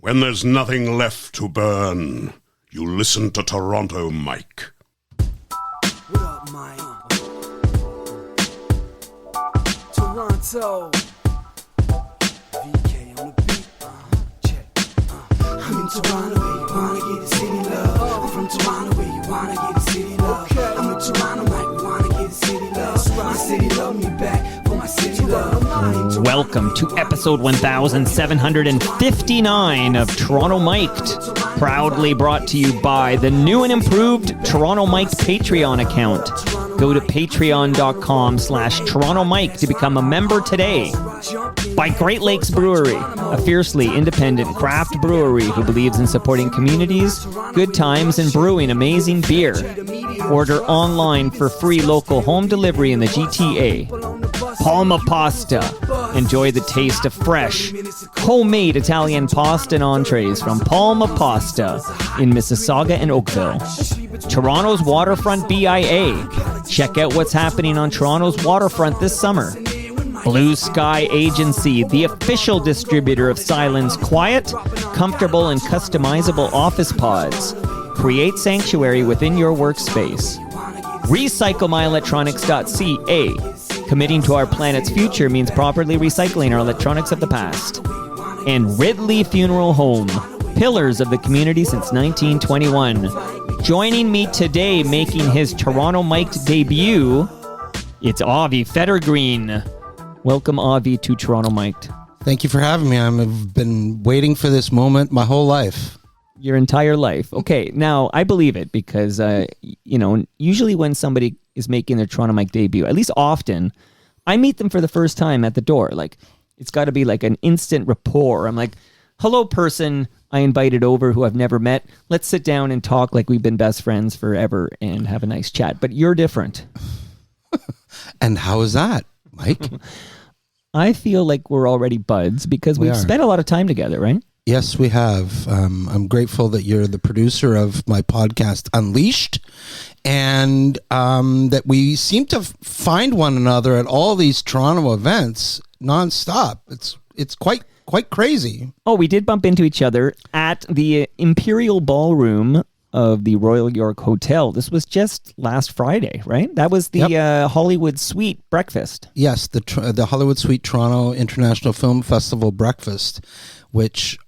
When there's nothing left to burn, you listen to Toronto Mike. What up, Mike? Toronto. VK on the beat. Check. I'm in Toronto where you wanna get the city love. I'm from Toronto where you wanna get the city love. I'm in Toronto Mike, we wanna get the city love. My city love me back for my city love. Welcome to episode 1759 of Toronto Mic'd, proudly brought to you by the new and improved Toronto Mic'd Patreon account. Go to patreon.com/Toronto Mike to become a member today. By Great Lakes Brewery, a fiercely independent craft brewery who believes in supporting communities, good times, and brewing amazing beer. Order online for free local home delivery in the GTA. Palma Pasta. Enjoy the taste of fresh, homemade Italian pasta and entrees from Palma Pasta in Mississauga and Oakville. Toronto's Waterfront BIA. Check out what's happening on Toronto's waterfront this summer. Blue Sky Agency, the official distributor of Silence quiet, comfortable, and customizable office pods. Create sanctuary within your workspace. RecycleMyElectronics.ca. Committing to our planet's future means properly recycling our electronics of the past. And Ridley Funeral Home, pillars of the community since 1921. Joining me today making his Toronto Mic'd debut, it's Avi Federgreen. Welcome, Avi, to Toronto Mic'd. Thank you for having me. I've been waiting for this moment my whole life. Your entire life. Okay, now I believe it because, usually when somebody is making their Toronto Mic'd debut, at least often, I meet them for the first time at the door. Like, it's got to be like an instant rapport. I'm like, hello, person I invited over who I've never met. Let's sit down and talk like we've been best friends forever and have a nice chat. But you're different. And how is that, Mike? I feel like we're already buds because we've spent a lot of time together, right? Yes, we have. I'm grateful that you're the producer of my podcast, Unleashed, and that we seem to find one another at all these Toronto events nonstop. It's quite crazy. Oh, we did bump into each other at the Imperial Ballroom of the Royal York Hotel. This was just last Friday, right? That was the Hollywood Suite breakfast. Yes, the Hollywood Suite Toronto International Film Festival breakfast, which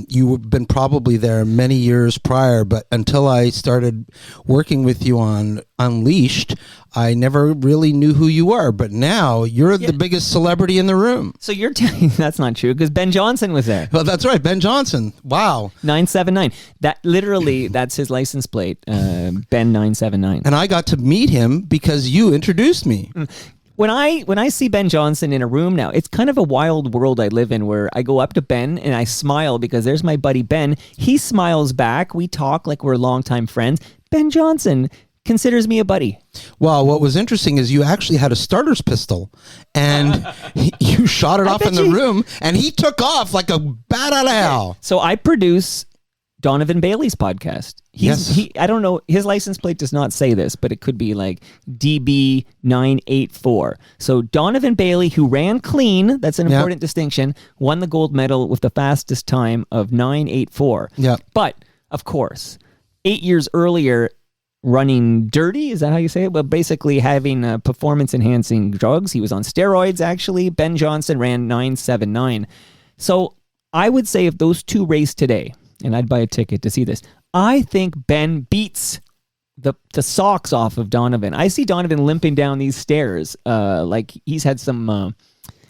you've been probably there many years prior, but until I started working with you on Unleashed, I never really knew who you were. But now you're the biggest celebrity in the room. So you're telling that's not true because Ben Johnson was there. Well, that's right, Ben Johnson. Wow. 979. That literally, that's his license plate, Ben 979. And I got to meet him because you introduced me. When I see Ben Johnson in a room now, it's kind of a wild world I live in where I go up to Ben and I smile because there's my buddy Ben. He smiles back. We talk like we're longtime friends. Ben Johnson considers me a buddy. Well, what was interesting is you actually had a starter's pistol and you shot it off in the room and he took off like a bat out of hell. So I produce Donovan Bailey's podcast. I don't know, his license plate does not say this, but it could be like DB984. So Donovan Bailey, who ran clean, that's an important distinction, won the gold medal with the fastest time of 984. Yeah. But, of course, 8 years earlier, running dirty, is that how you say it? Well, basically having performance-enhancing drugs. He was on steroids, actually. Ben Johnson ran 979. So I would say if those two race today, and I'd buy a ticket to see this, I think Ben beats the socks off of Donovan. I see Donovan limping down these stairs like he's had some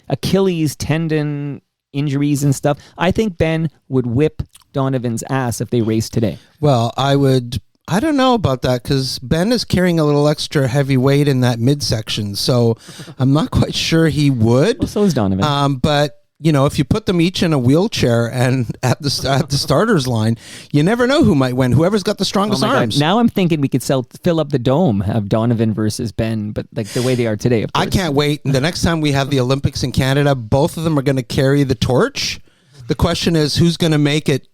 Achilles tendon injuries and stuff. I think Ben would whip Donovan's ass if they race today. Well, I don't know about that because Ben is carrying a little extra heavy weight in that midsection, so I'm not quite sure he would. Well, so is Donovan. But if you put them each in a wheelchair and at the starters line, you never know who might win. Whoever's got the strongest arms. God. Now I'm thinking we could fill up the dome, have Donovan versus Ben, but like the way they are today. Of course. I can't wait. The next time we have the Olympics in Canada, both of them are going to carry the torch. The question is, who's going to make it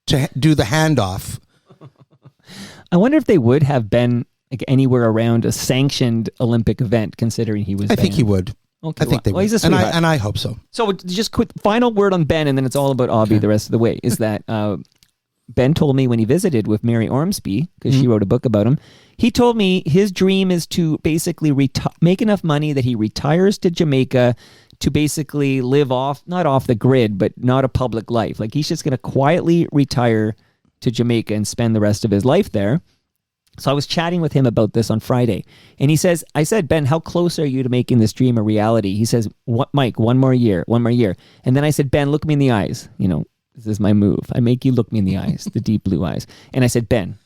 to do the handoff? I wonder if they would have Ben like anywhere around a sanctioned Olympic event, considering he was. I think he would. Okay, I think they will. he's a sweetheart. And I hope so. So just quick final word on Ben, and then it's all about Avi the rest of the way, is that Ben told me when he visited with Mary Ormsby, because she wrote a book about him, he told me his dream is to basically make enough money that he retires to Jamaica to basically live not off the grid, but not a public life. Like he's just going to quietly retire to Jamaica and spend the rest of his life there. So I was chatting with him about this on Friday, and I said, Ben, how close are you to making this dream a reality? He says, "What, Mike, one more year. And then I said, Ben, look me in the eyes. You know, this is my move. I make you look me in the eyes, the deep blue eyes. And I said, Ben,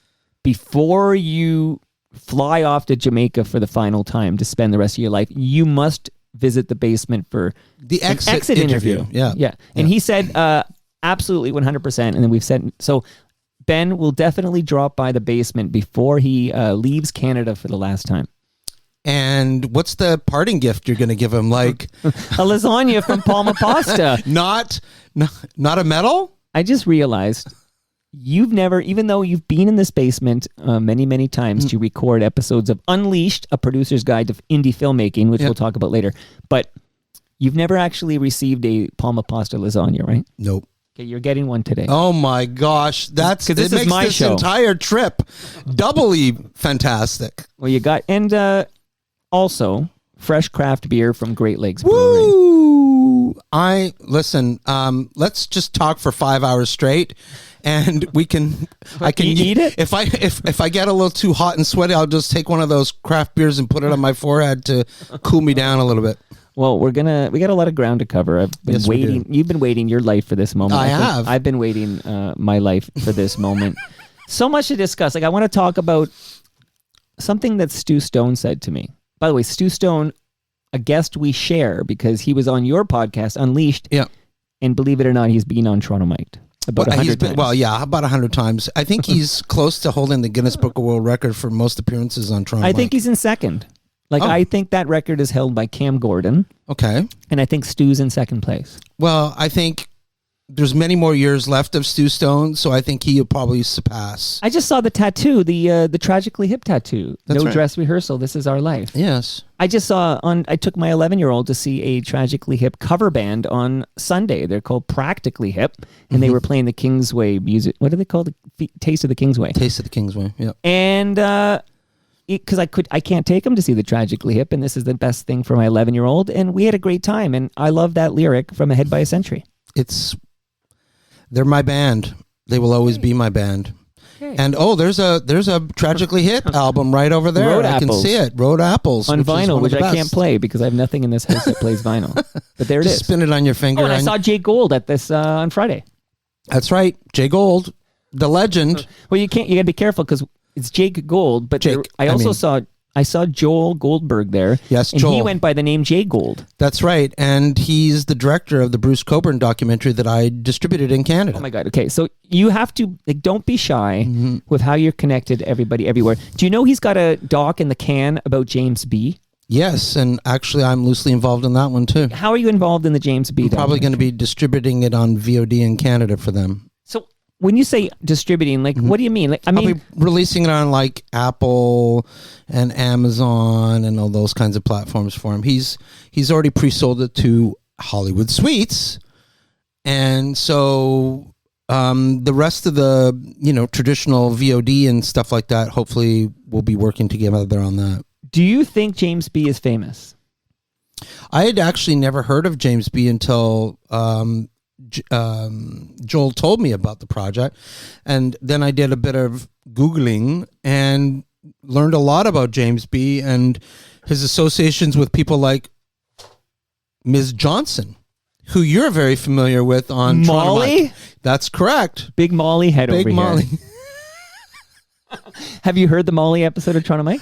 before you fly off to Jamaica for the final time to spend the rest of your life, you must visit the basement for the exit interview. Yeah. And he said, absolutely 100%. And then we've said, so Ben will definitely drop by the basement before he leaves Canada for the last time. And what's the parting gift you're going to give him? Like a lasagna from Palma Pasta. Not a medal? I just realized you've never, even though you've been in this basement many, many times to record episodes of Unleashed, a producer's guide to indie filmmaking, which we'll talk about later, but you've never actually received a Palma Pasta lasagna, right? Nope. Okay, you're getting one today. Oh my gosh, it makes my this show. Entire trip doubly fantastic. Well, you got, and also fresh craft beer from Great Lakes Brewery. Woo! Let's just talk for 5 hours straight, and I can eat it. If I get a little too hot and sweaty, I'll just take one of those craft beers and put it on my forehead to cool me down a little bit. Well, we got a lot of ground to cover. I've been waiting. You've been waiting your life for this moment. I have. I've been waiting my life for this moment. So much to discuss. Like I want to talk about something that Stu Stone said to me. By the way, Stu Stone, a guest we share because he was on your podcast, Unleashed. Yeah. And believe it or not, he's been on Toronto Mic'd about 100 times. Well, yeah, about 100 times. I think he's close to holding the Guinness Book of World Record for most appearances on Toronto I think he's in second. I think that record is held by Cam Gordon. Okay. And I think Stu's in second place. Well, I think there's many more years left of Stu Stone, so I think he'll probably surpass. I just saw the tattoo, the Tragically Hip tattoo. That's right. Dress rehearsal. This is our life. Yes. I just saw I took my 11-year-old to see a Tragically Hip cover band on Sunday. They're called Practically Hip, and they were playing the Kingsway music. What do they call the Taste of the Kingsway? Taste of the Kingsway. Yeah. And because I can't take him to see the Tragically Hip, and this is the best thing for my 11-year-old, and we had a great time. And I love that lyric from Ahead by a Century. They're my band. They will always be my band. Okay. And there's a Tragically Hip album right over there. Road I can Apples. see it. Road Apples on vinyl, which I can't play because I have nothing in this house that plays vinyl. But there it is. Spin it on your finger. Oh, and I saw Jay Gold at this on Friday. That's right, Jay Gold, the legend. Well, you gotta be careful because it's Jake Gold, but I saw Joel Goldberg there. Yes, and Joel. He went by the name Jay Gold. That's right, and he's the director of the Bruce Cockburn documentary that I distributed in Canada. Oh my God! Okay, so you have to don't be shy with how you're connected to everybody everywhere. Do you know he's got a doc in the can about James B? Yes, and actually I'm loosely involved in that one too. How are you involved in the James B? I'm probably going to be distributing it on VOD in Canada for them. So when you say distributing, what do you mean? I'll be releasing it on like Apple and Amazon and all those kinds of platforms for him. He's already pre-sold it to Hollywood Suites, and so the rest of the traditional VOD and stuff like that, hopefully we'll be working together on that. Do you think James B is famous? I had actually never heard of James B until Joel told me about the project, and then I did a bit of Googling and learned a lot about James B and his associations with people like Ms. Johnson, who you're very familiar with on Molly. That's correct. Big Molly head Big over Molly. here. Have you heard the Molly episode of Toronto Mike?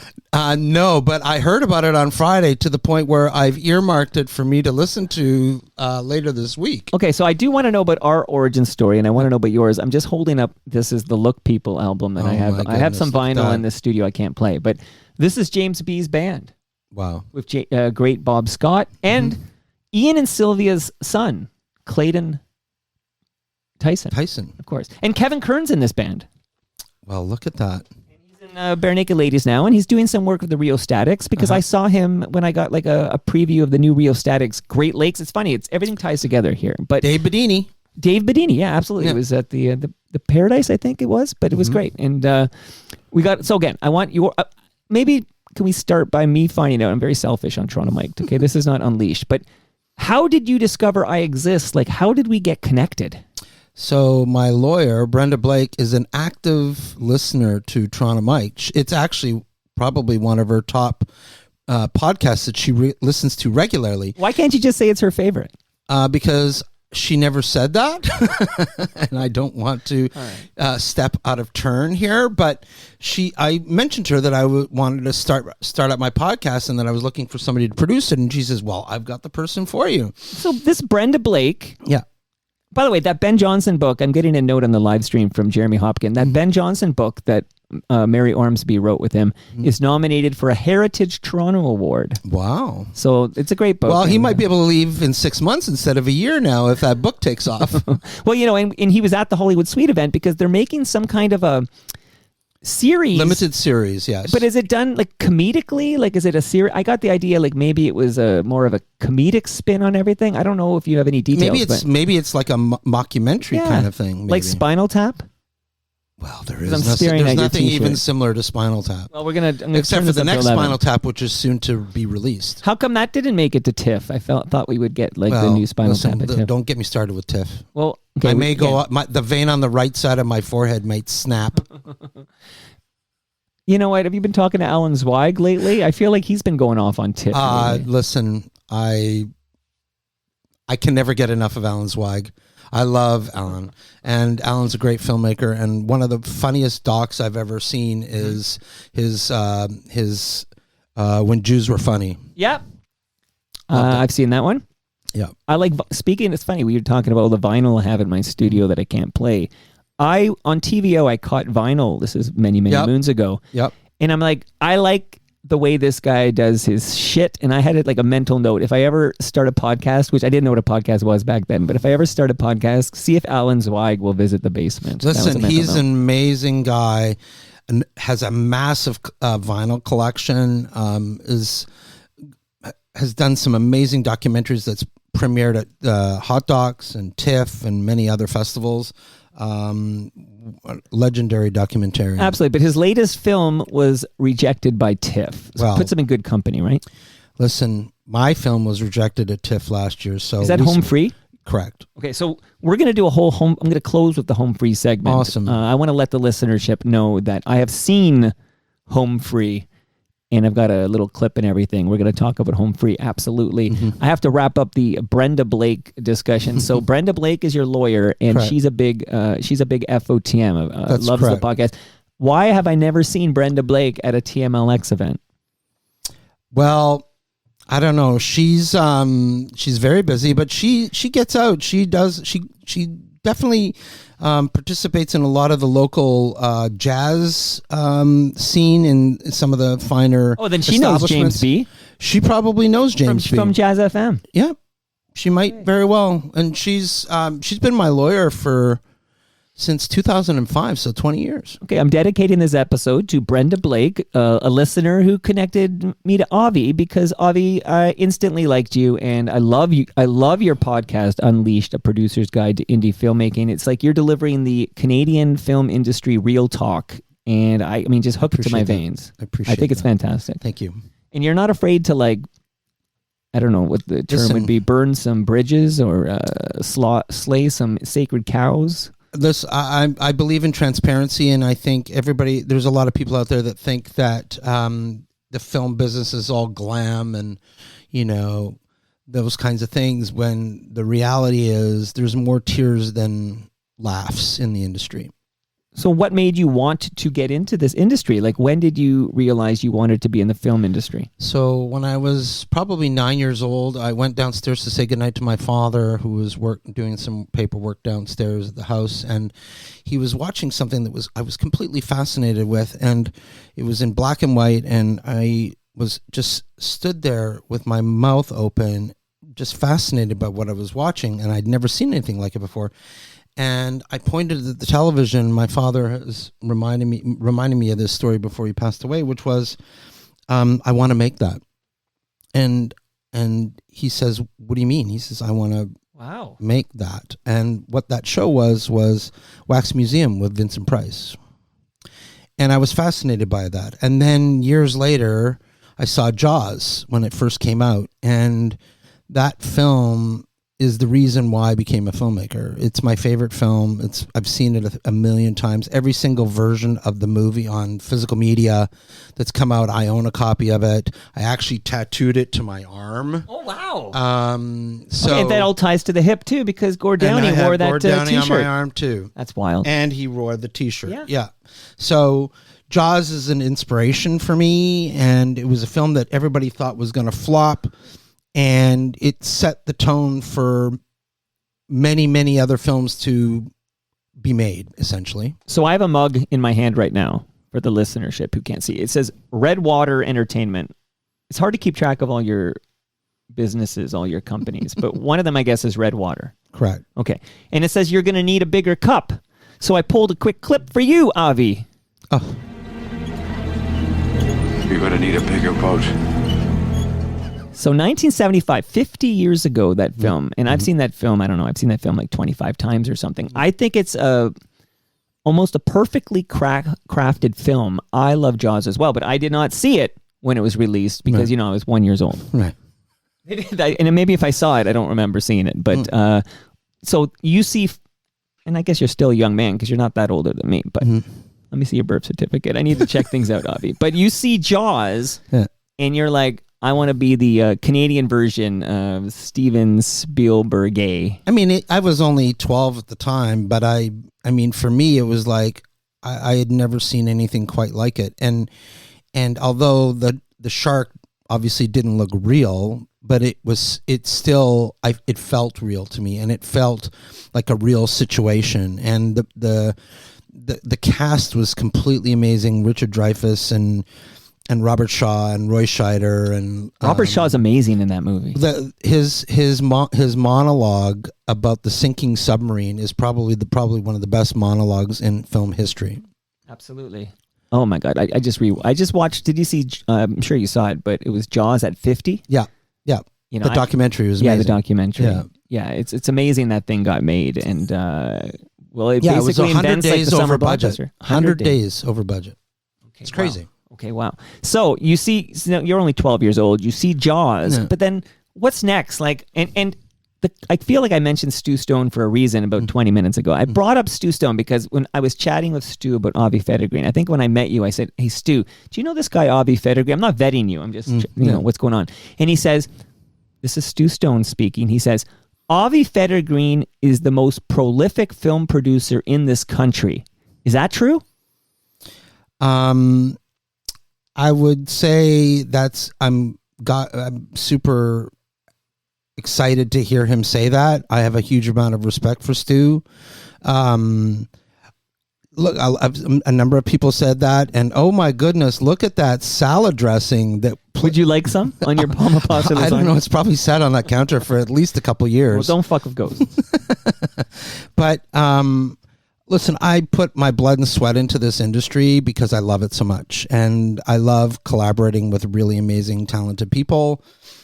No, but I heard about it on Friday to the point where I've earmarked it for me to listen to later this week. Okay, so I do want to know about our origin story, and I want to know about yours. I'm just holding up. This is the Look People album, and I have some vinyl in the studio I can't play, but this is James B's band. Wow, with great Bob Scott and Ian and Sylvia's son, Clayton Tyson. Tyson, of course, and Kevin Kern's in this band. Well, look at that. And he's Bare Naked Ladies now, and he's doing some work with the Rio Statics because I saw him when I got like a preview of the new Rio Statics Great Lakes. It's funny, everything ties together here. But Dave Bedini, yeah, absolutely. It was at the Paradise, I think it was, but it was great. And we got, so again, I want your, maybe can we start by me finding out, I'm very selfish on Toronto Mike, okay? This is not Unleashed, but how did you discover I exist? Like, how did we get connected? So my lawyer, Brenda Blake, is an active listener to Toronto Mike. It's actually probably one of her top podcasts that she listens to regularly. Why can't you just say it's her favorite? Because she never said that, and I don't want to step out of turn here. But I mentioned to her that I wanted to start up my podcast, and that I was looking for somebody to produce it. And she says, "Well, I've got the person for you." So this Brenda Blake, yeah. By the way, that Ben Johnson book, I'm getting a note on the live stream from Jeremy Hopkin. That Ben Johnson book that Mary Ormsby wrote with him is nominated for a Heritage Toronto Award. Wow. So it's a great book. Well, he might be able to leave in 6 months instead of a year now if that book takes off. Well, and he was at the Hollywood Suite event because they're making some kind of a series. Limited series, yes. But is it done like comedically? Like, is it a series? I got the idea like maybe it was more of a comedic spin on everything. I don't know if you have any details. Maybe it's like a mockumentary kind of thing. Maybe. Like Spinal Tap? Well, there's nothing even similar to Spinal Tap. Well, I'm except for the next Spinal Tap, which is soon to be released. How come that didn't make it to TIFF? I thought we would get like the new Spinal Tap at TIFF. Don't get me started with TIFF. Well, okay, I may go up. The vein on the right side of my forehead might snap. You know what? Have you been talking to Alan Zweig lately? I feel like he's been going off on TIFF. Listen, I can never get enough of Alan Zweig. I love Alan, and Alan's a great filmmaker. And one of the funniest docs I've ever seen is his When Jews Were Funny. Yep, I've seen that one. Yeah, I like. Speaking, it's funny. We were talking about all the vinyl I have in my studio that I can't play. On TVO, I caught vinyl. This is many moons ago. Yep, and I'm like, I like the way this guy does his shit, and I had it like a mental note. If I ever start a podcast, which I didn't know what a podcast was back then, but if I ever start a podcast, see if Alan Zweig will visit the basement. Listen, he's an amazing guy and has a massive vinyl collection. Has done some amazing documentaries that's premiered at Hot Docs and TIFF and many other festivals. Legendary documentarian. Absolutely, but his latest film was rejected by TIFF. So puts him in good company, right? Listen, my film was rejected at TIFF last year. So is that home free? Correct. Okay, so we're going to do a whole home. I'm going to close with the home free segment. Awesome. I want to let the listenership know that I have seen Home Free. And I've got a little clip and everything. We're going to talk about Home Free, absolutely. I have to wrap up the Brenda Blake discussion. So Brenda Blake is your lawyer, and correct. she's a big FOTM. Loves correct. the podcast. Why have I never seen Brenda Blake at a TMLX event? Well, I don't know. She's very busy, but she gets out. She definitely participates in a lot of the local jazz scene in some of the finer. Oh, then she knows James B. She probably knows James B. from Jazz FM. Yeah, she might very well, and she's been my lawyer since 2005, so 20 years. Okay, I'm dedicating this episode to Brenda Blake, a listener who connected me to Avi because Avi, I instantly liked you, and I love you. I love your podcast, Unleashed: A Producer's Guide to Indie Filmmaking. It's like you're delivering the Canadian film industry real talk, and I mean, just hooked to my veins. I think it's fantastic. Thank you. And you're not afraid to I don't know what the term would be, burn some bridges or slay some sacred cows. I believe in transparency, and I think there's a lot of people out there that think that the film business is all glam and, those kinds of things, when the reality is there's more tears than laughs in the industry. So what made you want to get into this industry? Like, when did you realize you wanted to be in the film industry? So when I was probably 9 years old, I went downstairs to say goodnight to my father, who was doing some paperwork downstairs at the house, and he was watching something that I was completely fascinated with, and it was in black and white, and I was just stood there with my mouth open, just fascinated by what I was watching, and I'd never seen anything like it before. And I pointed at the television. My father has reminded me of this story before he passed away, which was, I want to make that. And he says, what do you mean? He says, I want to make that. And what that show was Wax Museum with Vincent Price. And I was fascinated by that. And then years later, I saw Jaws when it first came out. And that film is the reason why I became a filmmaker. It's my favorite film. I've seen it a million times. Every single version of the movie on physical media that's come out, I own a copy of it. I actually tattooed it to my arm. Oh, wow. So that all ties to the hip, too, because Gord Downie wore that Gord Downie T-shirt. on my arm, too. That's wild. And he wore the T-shirt. Yeah. So Jaws is an inspiration for me, and it was a film that everybody thought was going to flop. And it set the tone for many, many other films to be made, essentially. So I have a mug in my hand right now for the listenership who can't see. It says Redwater Entertainment. It's hard to keep track of all your businesses, all your companies, but one of them, I guess, is Redwater. Correct. Okay. And it says you're going to need a bigger cup. So I pulled a quick clip for you, Avi. Oh. You're going to need a bigger boat. So 1975, 50 years ago, that film, and I've seen that film, I don't know, I've seen that film like 25 times or something. I think it's almost a perfectly crafted film. I love Jaws as well, but I did not see it when it was released because, I was 1 year old. Right. And maybe if I saw it, I don't remember seeing it. But so you see, and I guess you're still a young man because you're not that older than me, but let me see your birth certificate. I need to check things out, Avi. But you see Jaws, and you're like, I want to be the Canadian version of Steven Spielberg. I mean, I was only 12 at the time, but I mean, for me, it was like I had never seen anything quite like it. And although the shark obviously didn't look real, but it felt real to me, and it felt like a real situation. And the cast was completely amazing. Richard Dreyfuss and Robert Shaw and Roy Scheider and Robert Shaw's amazing in that movie. His monologue about the sinking submarine is probably one of the best monologues in film history. Absolutely. Oh my God! I just watched. Did you see? I'm sure you saw it, but it was Jaws at 50. Yeah. The documentary was amazing. Yeah, the documentary. Yeah, it's amazing that thing got made, and it was 100 days over budget. 100 days over budget. Okay, it's crazy. Wow. Okay, wow. So you see, you're only 12 years old. You see Jaws, but then what's next? Like, I feel like I mentioned Stu Stone for a reason about 20 minutes ago. I brought up Stu Stone because when I was chatting with Stu about Avi Federgreen, I think when I met you, I said, "Hey, Stu, do you know this guy Avi Federgreen?" I'm not vetting you. I'm just, what's going on? And he says, this is Stu Stone speaking. He says, Avi Federgreen is the most prolific film producer in this country. Is that true? I would say I'm super excited to hear him say that. I have a huge amount of respect for Stu. Look, a number of people said that, and oh my goodness, look at that salad dressing. Would you like some on your palma pasta lasagna? I don't know. It's probably sat on that counter for at least a couple years. Well, don't fuck with ghosts. But listen, I put my blood and sweat into this industry because I love it so much, and I love collaborating with really amazing, talented people.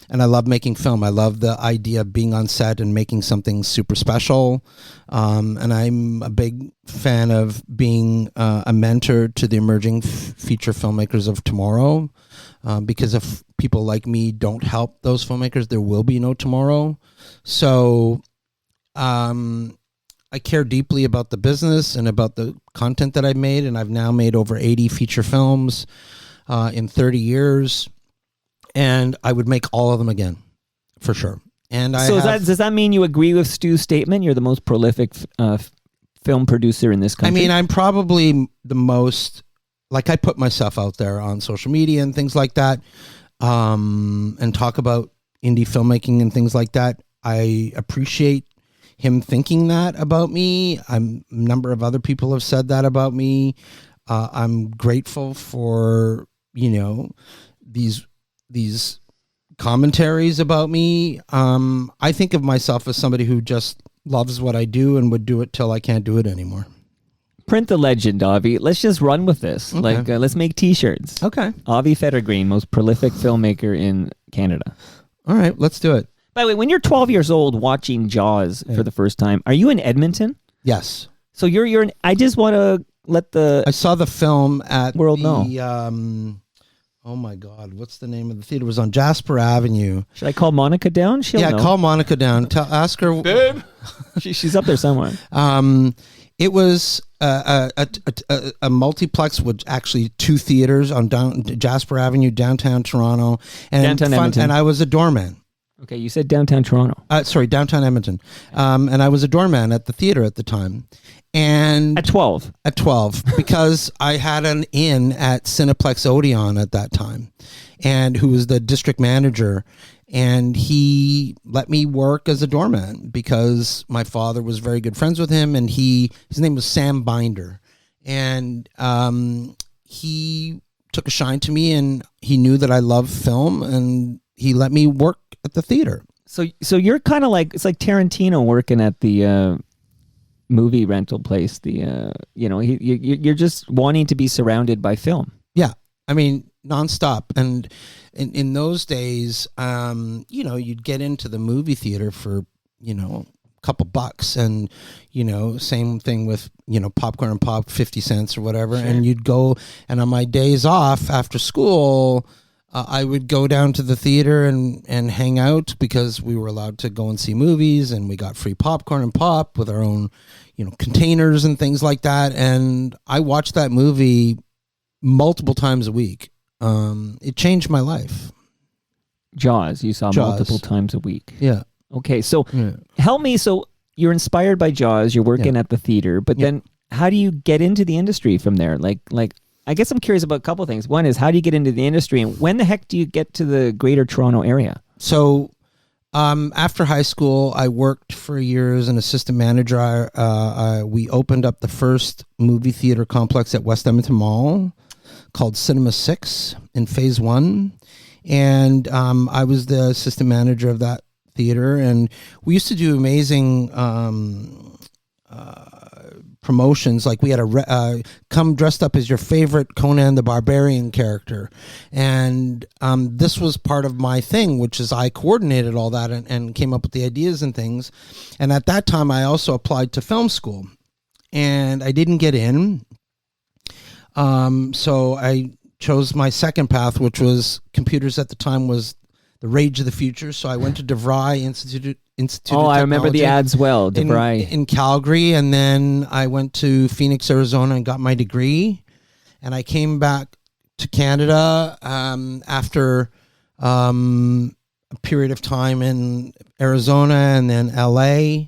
And I love making film. I love the idea of being on set and making something super special. And I'm a big fan of being a mentor to the emerging feature filmmakers of tomorrow. Because if people like me don't help those filmmakers, there will be no tomorrow. So I care deeply about the business and about the content that I've made. And I've now made over 80 feature films in 30 years. And I would make all of them again, for sure. And does that mean you agree with Stu's statement? You're the most prolific film producer in this country? I mean, I'm probably the most, like, I put myself out there on social media and things like that, and talk about indie filmmaking and things like that. I appreciate him thinking that about me. A number of other people have said that about me. I'm grateful for, these commentaries about me. I think of myself as somebody who just loves what I do and would do it till I can't do it anymore. Print the legend, Avi. Let's just run with this. Okay. Let's make T-shirts. Okay. Avi Federgreen, most prolific filmmaker in Canada. All right, let's do it. By the way, when you're 12 years old watching Jaws for the first time, are you in Edmonton? Yes. So you're in, I just want to let I saw the film at world know. Oh my God, what's the name of the theater? It was on Jasper Avenue. Should I call Monica down? She'll know. Call Monica down. Ask her. Babe. She's up there somewhere. It was a multiplex with actually 2 theaters on Jasper Avenue, downtown Toronto, and Downtown Edmonton. And I was a doorman. Okay, you said downtown Toronto. Sorry, downtown Edmonton. And I was a doorman at the theater at the time. And At 12. At 12, because I had an inn at Cineplex Odeon at that time, and who was the district manager, and he let me work as a doorman because my father was very good friends with him, and his name was Sam Binder, and he took a shine to me, and he knew that I loved film, and he let me work at the theater. So you're kind of like, it's like Tarantino working at the movie rental place. You're just wanting to be surrounded by film. Yeah, I mean, nonstop. And in those days, you'd get into the movie theater for a couple bucks, and same thing with popcorn and pop, 50 cents or whatever. Sure. And you'd go, and on my days off after school, I would go down to the theater and hang out because we were allowed to go and see movies, and we got free popcorn and pop with our own, containers and things like that. And I watched that movie multiple times a week. It changed my life. Jaws, you saw Jaws. multiple times a week. Yeah. Okay, so help me. So you're inspired by Jaws, you're working at the theater, but then how do you get into the industry from there? Like I guess I'm curious about a couple of things. One is, how do you get into the industry, and when the heck do you get to the greater Toronto area? So after high school, I worked for a year as an assistant manager. We opened up the first movie theater complex at West Edmonton Mall called Cinema 6 in Phase 1. And I was the assistant manager of that theater. And we used to do amazing promotions. Like we had a come dressed up as your favorite Conan the Barbarian character, and this was part of my thing, which is I coordinated all that and came up with the ideas and things. And at that time, I also applied to film school, and I didn't get in. So I chose my second path, which was computers. At the time was the rage of the future. So I went to DeVry Institute oh, I remember the ads well, DeVry. In Calgary, and then I went to Phoenix, Arizona, and got my degree. And I came back to Canada after a period of time in Arizona and then LA,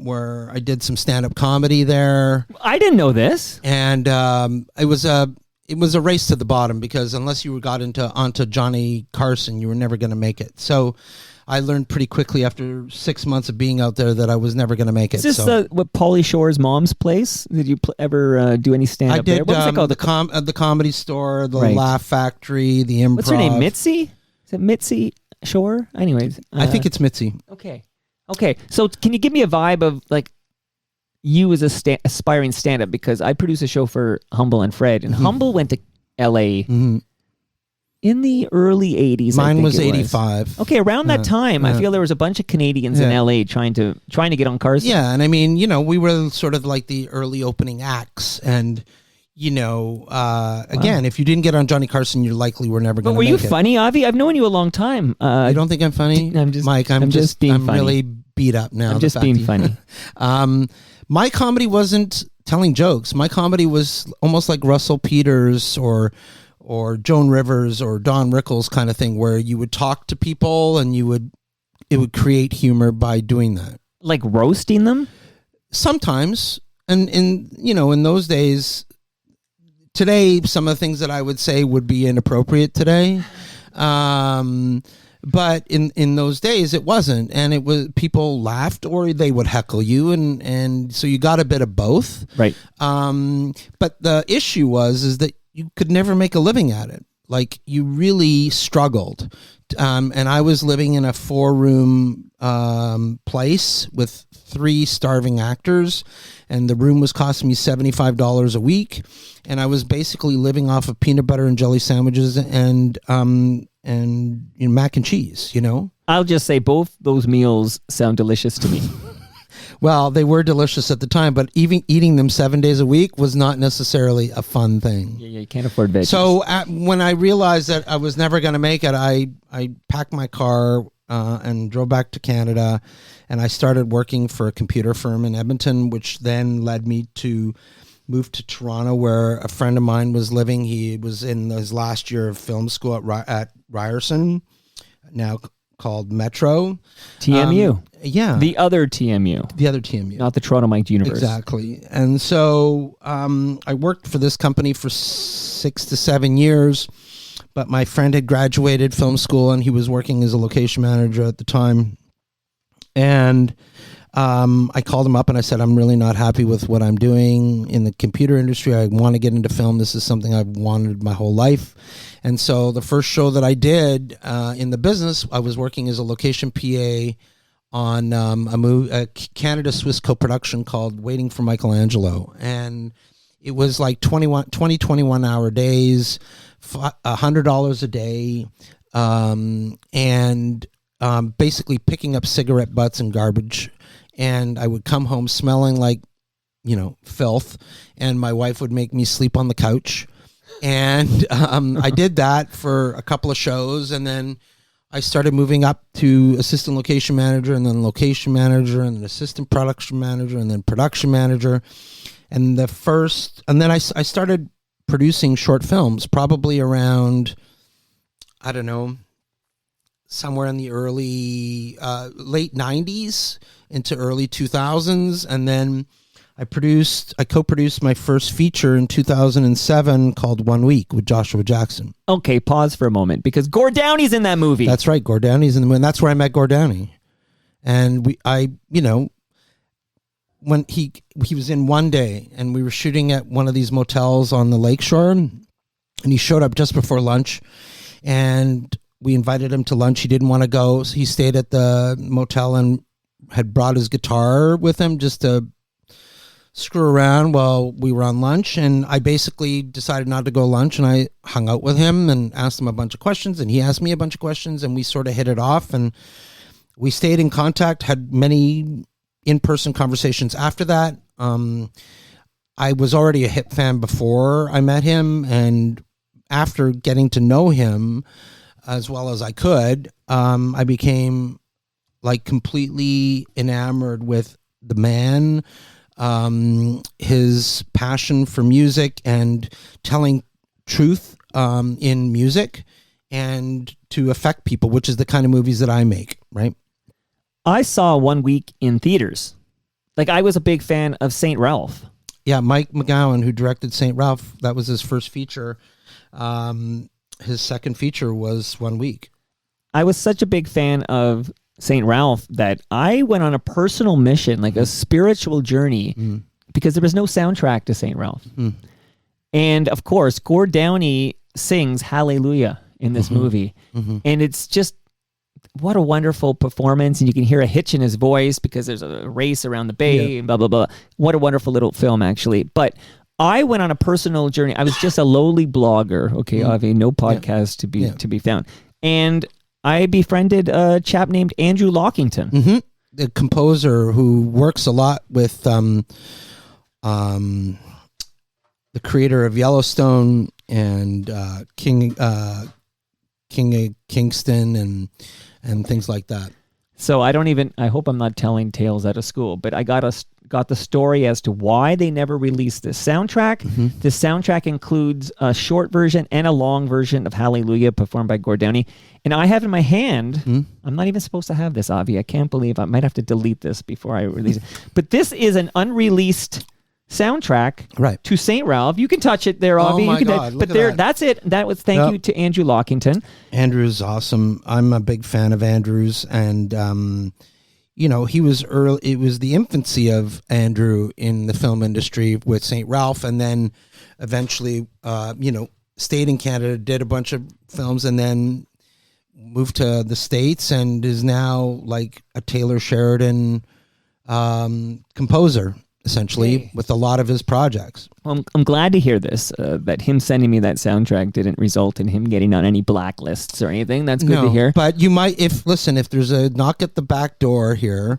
where I did some stand-up comedy there. I didn't know this. And it was a race to the bottom, because unless you got onto Johnny Carson, you were never going to make it. So I learned pretty quickly after 6 months of being out there that I was never going to make it. Is this what Pauly Shore's mom's place? Did you ever do any stand-up I did, there? What was it called? The Comedy Store, the Laugh Factory, the Improv. What's her name? Mitzi? Is it Mitzi Shore? Anyways. I think it's Mitzi. Okay. So can you give me a vibe of like you as a aspiring stand-up? Because I produce a show for Humble and Fred, and Humble went to L.A., in the early 80s. Mine was 85. Okay, around that time, I feel there was a bunch of Canadians in LA trying to get on Carson. Yeah, and I mean, we were sort of like the early opening acts, and again, if you didn't get on Johnny Carson, you likely were never going to make it. But were you funny, Avi? I've known you a long time. You don't think I'm funny? Mike, I'm just being funny. Really beat up now. I'm just being funny. My comedy wasn't telling jokes. My comedy was almost like Russell Peters or Joan Rivers or Don Rickles kind of thing, where you would talk to people and it would create humor by doing that. Like roasting them? Sometimes. And in those days, today, some of the things that I would say would be inappropriate today. But in those days, it wasn't. And it was, people laughed or they would heckle you. And so you got a bit of both. Right. But the issue is that you could never make a living at it. Like, you really struggled and I was living in a 4-room place with 3 starving actors, and the room was costing me $75 a week, and I was basically living off of peanut butter and jelly sandwiches and mac and cheese. I'll just say both those meals sound delicious to me. Well, they were delicious at the time, but even eating them 7 days a week was not necessarily a fun thing. Yeah, you can't afford veggies. So when I realized that I was never going to make it, I packed my car and drove back to Canada, and I started working for a computer firm in Edmonton, which then led me to move to Toronto, where a friend of mine was living. He was in his last year of film school at Ryerson, now called Metro. TMU. Yeah. The other TMU. The other TMU. Not the Toronto Mike Universe. Exactly. And so I worked for this company for 6 to 7 years, but my friend had graduated film school and he was working as a location manager at the time. And I called him up and I said, I'm really not happy with what I'm doing in the computer industry. I want to get into film. This is something I've wanted my whole life. And so the first show that I did in the business, I was working as a location PA on a Canada-Swiss co-production called Waiting for Michelangelo. And it was like 21-hour days, $100 a day, and basically picking up cigarette butts and garbage. And I would come home smelling like, filth, and my wife would make me sleep on the couch. And I did that for a couple of shows, and then I started moving up to assistant location manager, and then location manager, and then assistant production manager, and then production manager. And then I started producing short films, probably around, I don't know, somewhere in the late 90s into early 2000s. And then I co-produced my first feature in 2007 called 1 Week with Joshua Jackson. Okay, pause for a moment, because Gord Downey's in that movie. That's right, Gord Downey's in the movie. And that's where I met Gord Downey. And when he was in One Day, and we were shooting at one of these motels on the lakeshore, and he showed up just before lunch, and we invited him to lunch. He didn't want to go, so he stayed at the motel and had brought his guitar with him just to screw around while we were on lunch. And I basically decided not to go lunch, and I hung out with him and asked him a bunch of questions, and he asked me a bunch of questions, and we sort of hit it off, and we stayed in contact, had many in-person conversations after that. I was already a hip fan before I met him, and after getting to know him as well as I could, I became like completely enamored with the man, his passion for music and telling truth in music and to affect people, which is the kind of movies that I make, right? I saw 1 Week in theaters. Like, I was a big fan of St. Ralph. Yeah, Mike McGowan, who directed St. Ralph, that was his first feature. His second feature was 1 Week. I was such a big fan of St. Ralph that I went on a personal mission, like a spiritual journey, because there was no soundtrack to St. Ralph. And of course, Gord Downey sings Hallelujah in this movie. And it's just, what a wonderful performance. And you can hear a hitch in his voice because there's a race around the bay and blah, blah, blah. What a wonderful little film, actually. But I went on a personal journey. I was just a lowly blogger. Okay, Avi, no podcast to be found. And I befriended a chap named Andrew Lockington. The composer who works a lot with the creator of Yellowstone and King of Kingston and things like that. So I hope I'm not telling tales out of school, but I got the story as to why they never released this soundtrack. The soundtrack includes a short version and a long version of Hallelujah performed by Gord Downey. And I have in my hand, I'm not even supposed to have this, Avi. I can't believe I might have to delete this before I release it. But this is an unreleased soundtrack to St. Ralph. You can touch it there, Avi. Oh my you can God, but there, that's it. That was thank you to Andrew Lockington. Andrew's awesome. I'm a big fan of Andrew's, and he was early. It was the infancy of Andrew in the film industry with St. Ralph, and then eventually, stayed in Canada, did a bunch of films, and then moved to the States and is now like a Taylor Sheridan composer, essentially, with a lot of his projects. Well, I'm glad to hear this, that him sending me that soundtrack didn't result in him getting on any blacklists or anything. That's good to hear. But you might, if there's a knock at the back door here,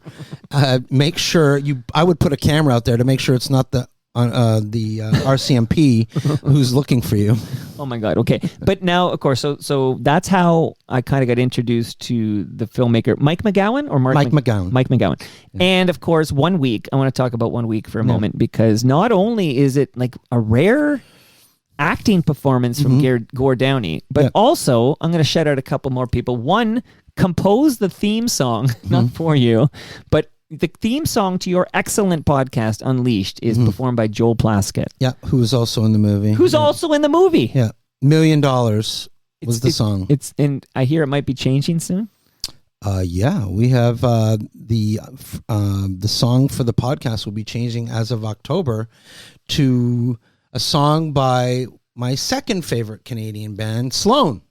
make sure I would put a camera out there to make sure it's not the RCMP who's looking for you. Oh my God. Okay. But now, of course, so that's how I kind of got introduced to the filmmaker, Mike McGowan or Mike McGowan. Mike McGowan. Yeah. And of course, 1 week, I want to talk about 1 week for a moment, because not only is it like a rare acting performance from Gord Downey, but also I'm going to shout out a couple more people. One composed the theme song, not for you, but the theme song to your excellent podcast, Unleashed, is performed by Joel Plaskett. Yeah, who was also in the movie. Also in the movie. Yeah, $1 Million was the song. And I hear it might be changing soon. Yeah, we have the song for the podcast will be changing as of October to a song by my second favorite Canadian band, Sloan.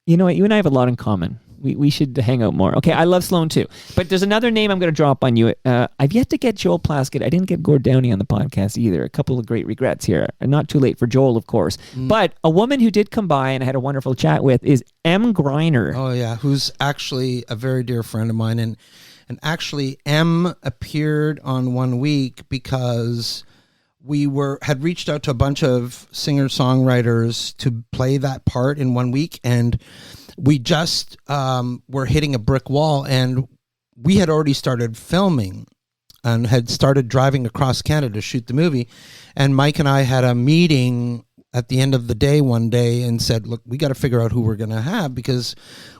You know what? You and I have a lot in common. We should hang out more. Okay, I love Sloan too. But there's another name I'm going to drop on you. I've yet to get Joel Plaskett. I didn't get Gord Downey on the podcast either. A couple of great regrets here. Not too late for Joel, of course. But a woman who did come by and I had a wonderful chat with is M. Greiner. Oh, yeah, who's actually a very dear friend of mine. And actually, M appeared on 1 week because we had reached out to a bunch of singer-songwriters to play that part in 1 week, and we just were hitting a brick wall, and we had already started filming and had started driving across Canada to shoot the movie. And Mike and I had a meeting at the end of the day one day and said, look, we got to figure out who we're going to have, because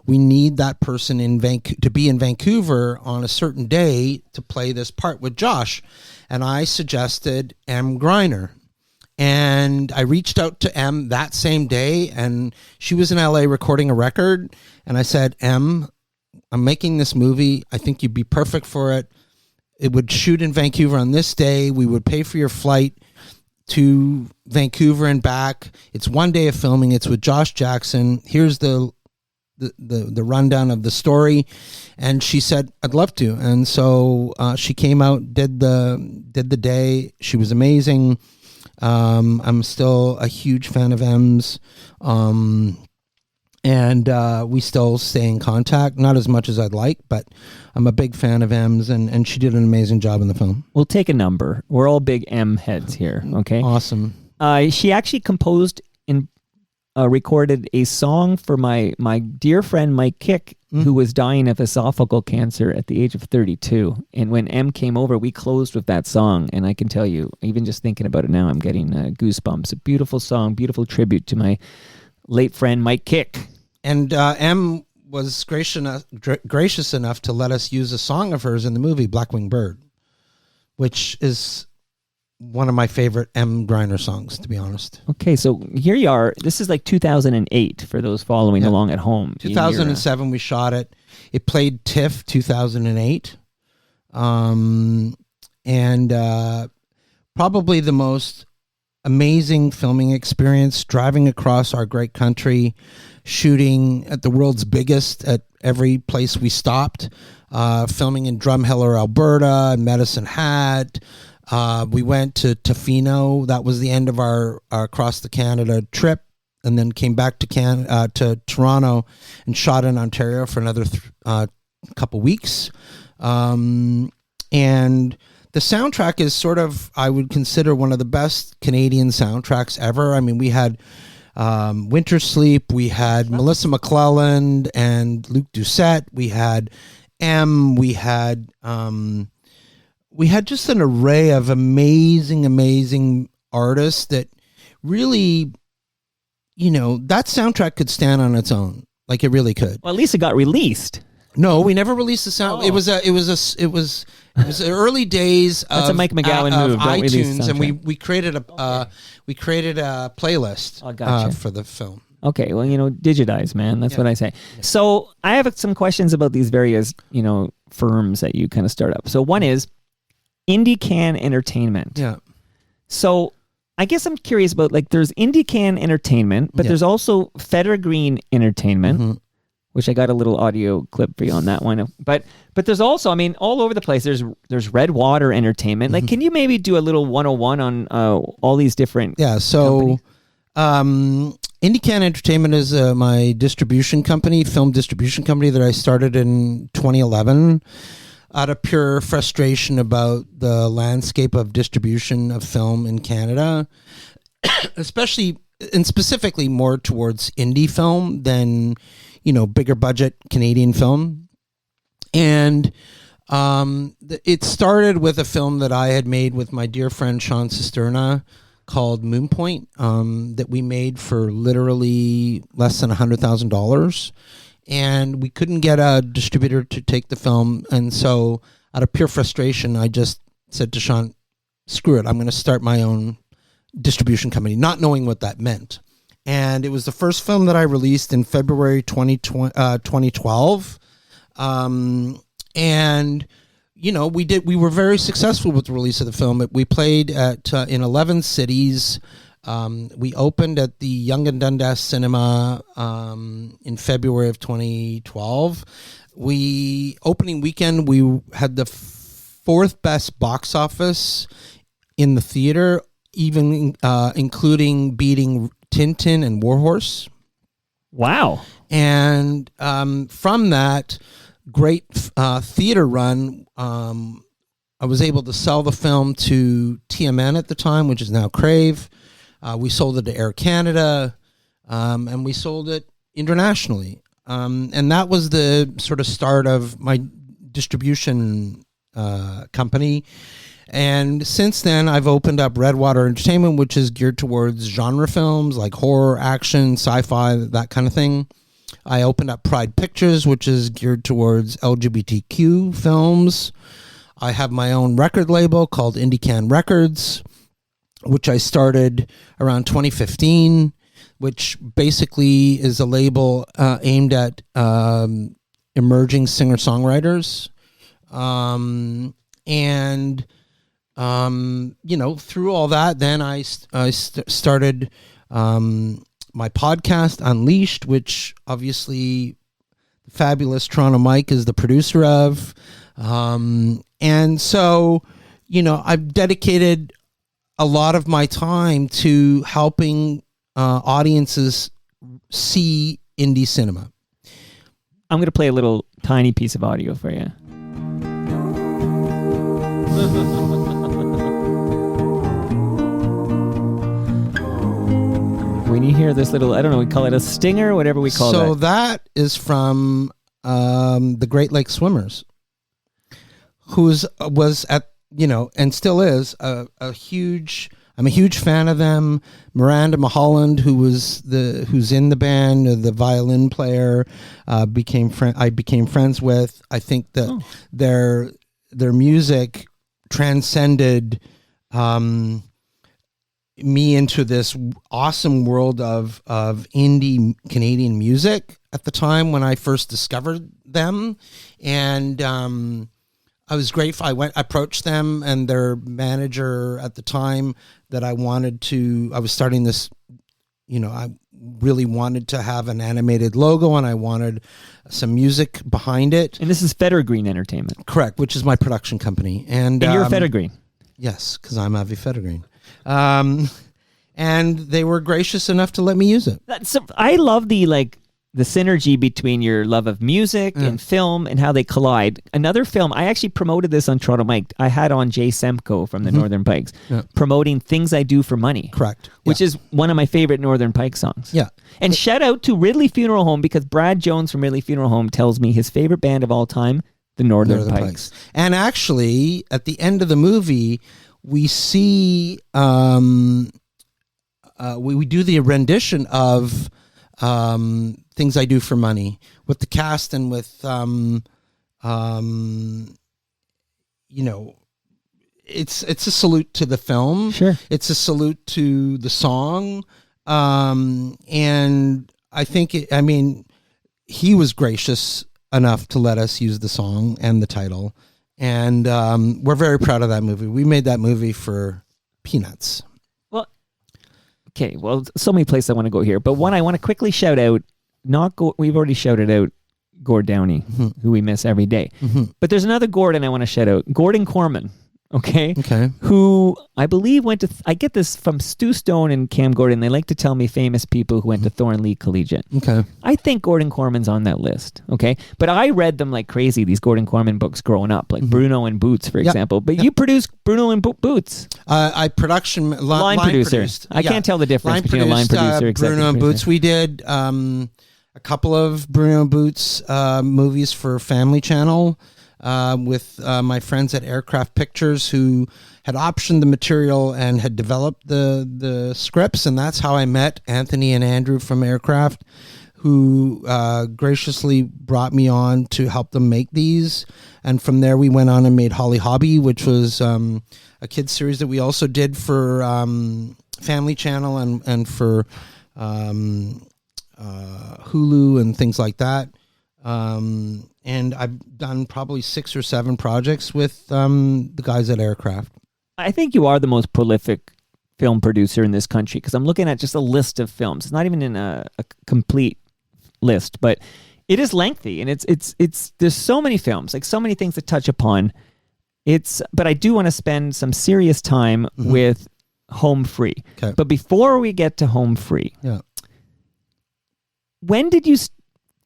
we need that person to be in Vancouver on a certain day to play this part with Josh. And I suggested M. Greiner. And I reached out to M that same day, and she was in LA recording a record. And I said, M, I'm making this movie. I think you'd be perfect for it. It would shoot in Vancouver on this day. We would pay for your flight to Vancouver and back. It's 1 day of filming. It's with Josh Jackson. Here's the rundown of the story. And she said, I'd love to. And so she came out, did the day. She was amazing. I'm still a huge fan of M's, and we still stay in contact, not as much as I'd like, but I'm a big fan of M's, and she did an amazing job in the film. We'll take a number. We're all big M heads here, okay? Awesome. She actually composed and recorded a song for my dear friend Mike Kick, who was dying of esophageal cancer at the age of 32. And when M came over, we closed with that song. And I can tell you, even just thinking about it now, I'm getting goosebumps. A beautiful song, beautiful tribute to my late friend Mike Kick. And M was gracious enough to let us use a song of hers in the movie Blackwing Bird, which is one of my favorite M. Greiner songs, to be honest. Okay, so here you are. This is like 2008 for those following along at home. 2007 we shot it. It played TIFF 2008. And probably the most amazing filming experience, driving across our great country, shooting at the world's biggest at every place we stopped, filming in Drumheller, Alberta, and Medicine Hat. We went to Tofino. That was the end of our across the Canada trip, and then came back to Toronto and shot in Ontario for another couple weeks. And the soundtrack is sort of, I would consider, one of the best Canadian soundtracks ever. I mean, we had Winter Sleep, we had Melissa McClelland and Luc Doucette, we had M, we had just an array of amazing artists that really, that soundtrack could stand on its own. Like, it really could. Well, at least it got released. No, we never released the sound. Oh. It was the early days That's of, a Mike McGowan move. Don't release the iTunes, and soundtrack. we created a playlist gotcha. for the film. Okay, well, digitize, man. That's what I say. Yeah. So I have some questions about these various, firms that you kind of start up. So one is Indie Can Entertainment. Yeah. So I guess I'm curious about, there's Indie Can Entertainment, but there's also Federgreen Entertainment. which I got a little audio clip for you on that one. But there's also, I mean, all over the place, there's Red Water Entertainment. Like, can you maybe do a little 101 on all these different So IndieCan Entertainment is my distribution company, film distribution company that I started in 2011 out of pure frustration about the landscape of distribution of film in Canada, especially and specifically more towards indie film than, bigger budget Canadian film. And it started with a film that I had made with my dear friend Sean Cisterna called Moonpoint, that we made for literally less than $100,000. And we couldn't get a distributor to take the film. And so out of pure frustration, I just said to Sean, screw it, I'm going to start my own distribution company, not knowing what that meant. And it was the first film that I released in February 2012. And we were very successful with the release of the film. We played in 11 cities. We opened at the Yonge and Dundas Cinema in February of 2012. Opening weekend, we had the fourth best box office in the theater, even including beating Tintin and Warhorse. Wow. And from that great theater run, I was able to sell the film to TMN at the time, which is now Crave. We sold it to Air Canada, and we sold it internationally. And that was the sort of start of my distribution company. And since then, I've opened up Red Water Entertainment, which is geared towards genre films like horror, action, sci-fi, that kind of thing. I opened up Pride Pictures, which is geared towards LGBTQ films. I have my own record label called IndieCan Records, which I started around 2015, which basically is a label aimed at emerging singer-songwriters. Through all that, then I started my podcast, Unleashed, which obviously the fabulous Toronto Mike is the producer of. And so, I've dedicated a lot of my time to helping audiences see indie cinema. I'm going to play a little tiny piece of audio for you. When you hear this little, I don't know, we call it a stinger, whatever we call it. So that is from the Great Lakes Swimmers, was at, and still is a huge, I'm a huge fan of them. Miranda Mulholland, who's in the band, the violin player, I became friends with. I think that their music transcended me into this awesome world of indie Canadian music at the time when I first discovered them. And I was grateful. I approached them and their manager at the time that I was starting this, I really wanted to have an animated logo and I wanted some music behind it. And this is Federgreen Entertainment. Correct, which is my production company. And you're Federgreen. Yes, because I'm Avi Federgreen. And they were gracious enough to let me use it. I love the synergy between your love of music and film and how they collide. Another film, I actually promoted this on Toronto Mike. I had on Jay Semko from the Northern Pikes promoting Things I Do for Money. Correct. Which is one of my favorite Northern Pike songs. Yeah. And shout out to Ridley Funeral Home, because Brad Jones from Ridley Funeral Home tells me his favorite band of all time, the Northern Pikes. And actually, at the end of the movie, we see we do the rendition of Things I Do for Money with the cast and with it's a salute to the film. Sure. It's a salute to the song. And I think he was gracious enough to let us use the song and the title. And we're very proud of that movie. We made that movie for peanuts. Okay, well, so many places I want to go here, but one I want to quickly shout out. We've already shouted out Gord Downey, who we miss every day. But there's another Gordon I want to shout out, Gordon Corman. Okay. Who I believe went to, I get this from Stu Stone and Cam Gordon. They like to tell me famous people who went to Thornlea Collegiate. Okay. I think Gordon Corman's on that list. Okay. But I read them like crazy, these Gordon Corman books growing up, like Bruno and Boots, for example. But you produced Bruno and Boots. I line producer. Produced. I can't tell the difference between a line producer, executive Bruno and producer. Boots. We did a couple of Bruno and Boots movies for Family Channel. With my friends at Aircraft Pictures, who had optioned the material and had developed the scripts, and that's how I met Anthony and Andrew from Aircraft, who graciously brought me on to help them make these. And from there, we went on and made Holly Hobby, which was a kids series that we also did for Family Channel and for Hulu and things like that. And I've done probably 6 or 7 projects with the guys at Aircraft. I think you are the most prolific film producer in this country, because I'm looking at just a list of films. It's not even in a complete list, but it is lengthy, and it's there's so many films, like so many things to touch upon. But I do want to spend some serious time with Home Free. Okay. But before we get to Home Free, when did you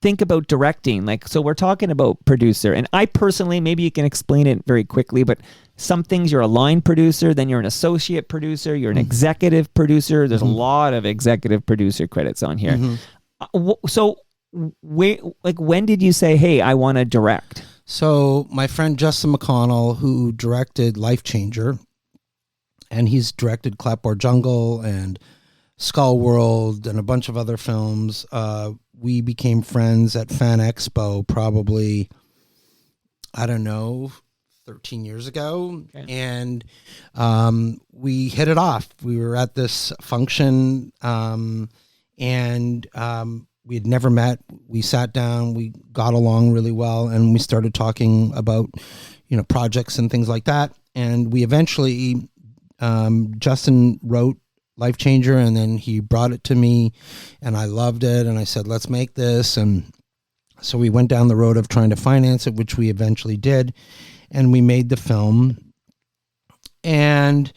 think about directing? Like, so we're talking about producer, and I personally, maybe you can explain it very quickly, but some things you're a line producer, then you're an associate producer, you're an executive producer. There's a lot of executive producer credits on here. So when did you say, hey, I want to direct? So my friend Justin McConnell, who directed Life Changer, and he's directed Clapboard Jungle and Skull World and a bunch of other films. We became friends at Fan Expo probably, I don't know, 13 years ago. Okay. And we hit it off. We were at this function and we had never met. We sat down, we got along really well, and we started talking about, projects and things like that. And we eventually, Justin wrote Life Changer, and then he brought it to me, and I loved it, and I said, let's make this. And so we went down the road of trying to finance it, which we eventually did, and we made the film. And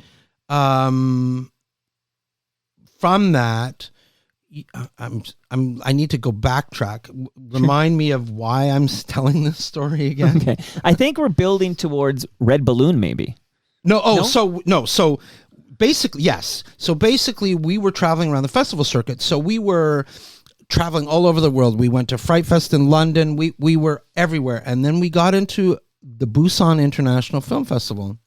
from that, I need to go backtrack. Remind me of why I'm telling this story again. Okay, I think we're building towards Red Balloon, maybe. So basically, yes. So basically, we were traveling around the festival circuit. So we were traveling all over the world. We went to Fright Fest in London. We were everywhere. And then we got into the Busan International Film Festival.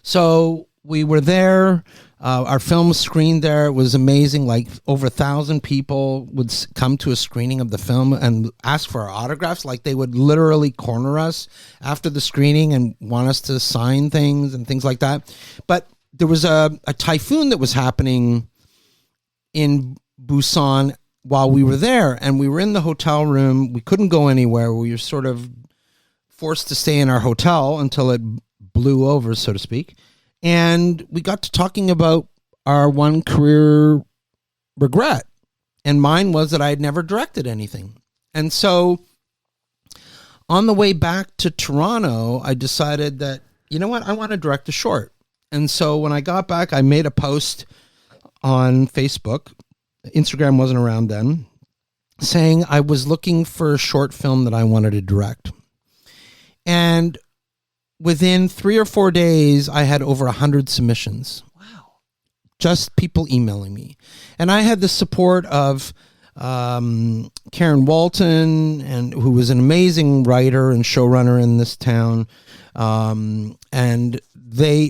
So we were there. Our film screened there. It was amazing. Like over 1,000 people would come to a screening of the film and ask for our autographs. Like they would literally corner us after the screening and want us to sign things and things like that. But there was a typhoon that was happening in Busan while we were there, and we were in the hotel room. We couldn't go anywhere. We were sort of forced to stay in our hotel until it blew over, so to speak. And we got to talking about our one career regret, and mine was that I had never directed anything. And so on the way back to Toronto, I decided that, you know what, I want to direct a short. And so when I got back, I made a post on Facebook. Instagram wasn't around then, saying I was looking for a short film that I wanted to direct. And within 3 or 4 days, I had over 100 submissions. Wow. Just people emailing me. And I had the support of Karen Walton, and who was an amazing writer and showrunner in this town. And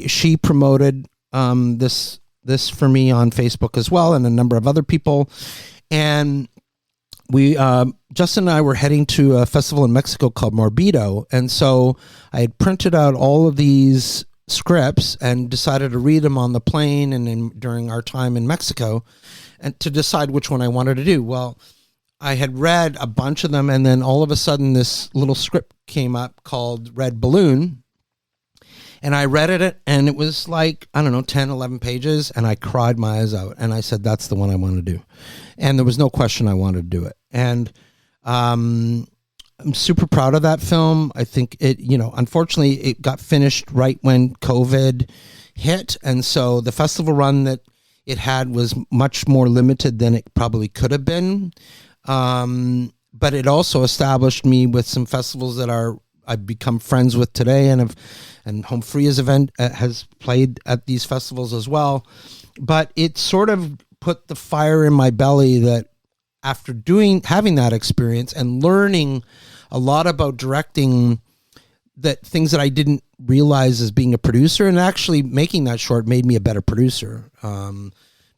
she promoted this for me on Facebook as well, and a number of other people. And we Justin and I were heading to a festival in Mexico called Morbido, and so I had printed out all of these scripts and decided to read them on the plane and during our time in Mexico, and to decide which one I wanted to do. Well, I had read a bunch of them, and then all of a sudden this little script came up called Red Balloon. And I read it, and it was like, 10, 11 pages, and I cried my eyes out. And I said, that's the one I want to do. And there was no question I wanted to do it. And I'm super proud of that film. I think it, unfortunately it got finished right when COVID hit. And so the festival run that it had was much more limited than it probably could have been. But it also established me with some festivals that I've become friends with today, and Home Free's event has played at these festivals as well. But it sort of put the fire in my belly that after having that experience and learning a lot about directing, that things that I didn't realize as being a producer, and actually making that short made me a better producer,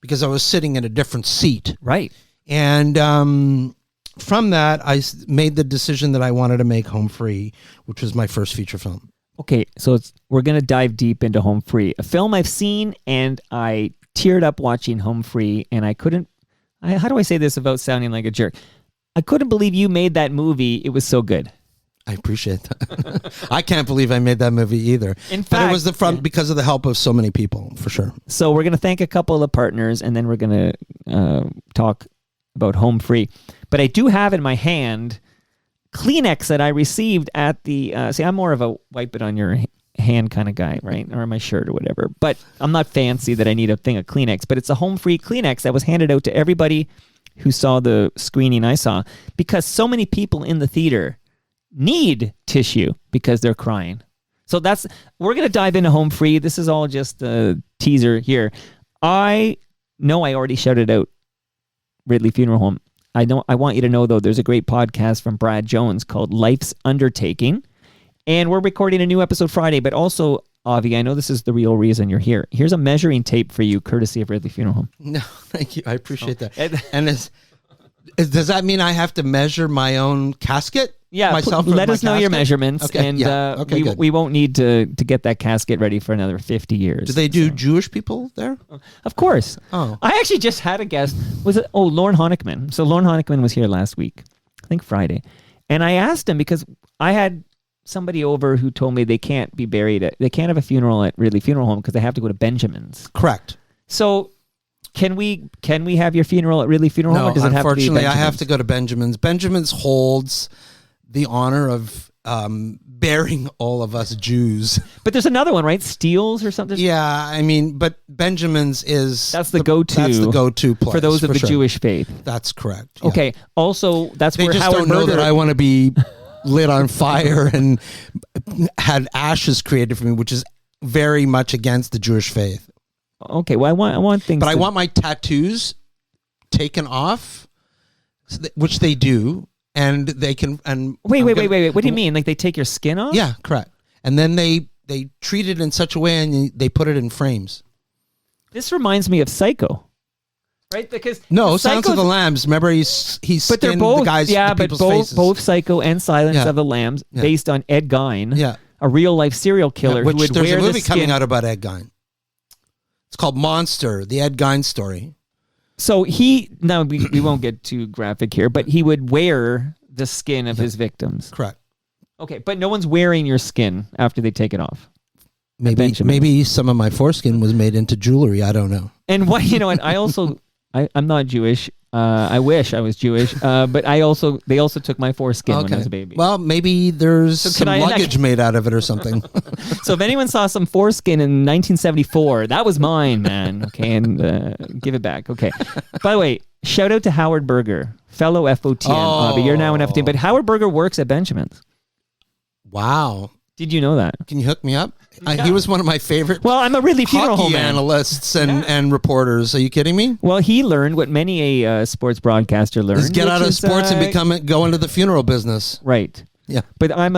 because I was sitting in a different seat. Right. And from that, I made the decision that I wanted to make Home Free, which was my first feature film. Okay, so we're going to dive deep into Home Free, a film I've seen, and I teared up watching Home Free, and how do I say this without sounding like a jerk? I couldn't believe you made that movie. It was so good. I appreciate that. I can't believe I made that movie either. In fact, but it was because of the help of so many people, for sure. So we're going to thank a couple of the partners, and then we're going to talk about Home Free. But I do have in my hand Kleenex that I received at the... see, I'm more of a wipe it on your hand kind of guy, right? Or my shirt or whatever. But I'm not fancy that I need a thing of Kleenex. But it's a Home Free Kleenex that was handed out to everybody who saw the screening I saw, because so many people in the theater need tissue because they're crying. So we're going to dive into Home Free. This is all just a teaser here. I know I already shouted out Ridley Funeral Home. I want you to know, though, there's a great podcast from Brad Jones called Life's Undertaking, and we're recording a new episode Friday. But also, Avi, I know this is the real reason you're here. Here's a measuring tape for you, courtesy of Ridley Funeral Home. No, thank you. I appreciate that. And does that mean I have to measure my own casket? Yeah, myself. Let us know your measurements, okay, and we won't need to get that casket ready for another 50 years. Do they do Jewish people there? Of course. Oh, I actually just had a guest. Lorne Honickman. So Lorne Honickman was here last week, I think Friday, and I asked him because I had somebody over who told me they can't be buried they can't have a funeral at Ridley Funeral Home because they have to go to Benjamin's. Correct. So can we have your funeral at Ridley Funeral Home? Or does it have to be unfortunately, I have to go to Benjamin's. Benjamin's holds the honor of burying all of us Jews. But there's another one, right? Steele's or something? Yeah, I mean, but Benjamin's is... That's the go-to. That's the go-to place. For those of the sure. Jewish faith. That's correct. Yeah. Okay, also, that's they where just Howard don't know Berger... that I want to be lit on fire and had ashes created for me, which is very much against the Jewish faith. Okay, well, I want things... But I want my tattoos taken off, which they do, and they can... And Wait. What do you mean? Like they take your skin off? Yeah, correct. And then they treat it in such a way and they put it in frames. This reminds me of Psycho. Right? Because Silence of the Lambs. Remember, he's but they're skinned both, the guys, yeah, the but people's both faces. Psycho and Silence of the Lambs, based on Ed Gein, a real life serial killer who would there's wear a movie the skin. coming out about Ed Gein. It's called Monster, the Ed Gein story. So we won't get too graphic here, but he would wear the skin of his victims. Correct. Okay, but no one's wearing your skin after they take it off. Maybe some of my foreskin was made into jewelry. I don't know. And and I also I'm not Jewish. I wish I was Jewish, but they also took my foreskin when I was a baby. Well, maybe there's some luggage made out of it or something. So if anyone saw some foreskin in 1974, that was mine, man. Okay, and give it back. Okay. By the way, shout out to Howard Berger, fellow FOTM. Avi, you're now an FOTM, but Howard Berger works at Benjamin's. Wow. Did you know that? Can you hook me up? He was one of my favorite. Well, I'm a Ridley Funeral Home man. Analysts and reporters. Are you kidding me? Well, he learned what many a sports broadcaster learned: is get out of sports and go into the funeral business. Right. Yeah. But I'm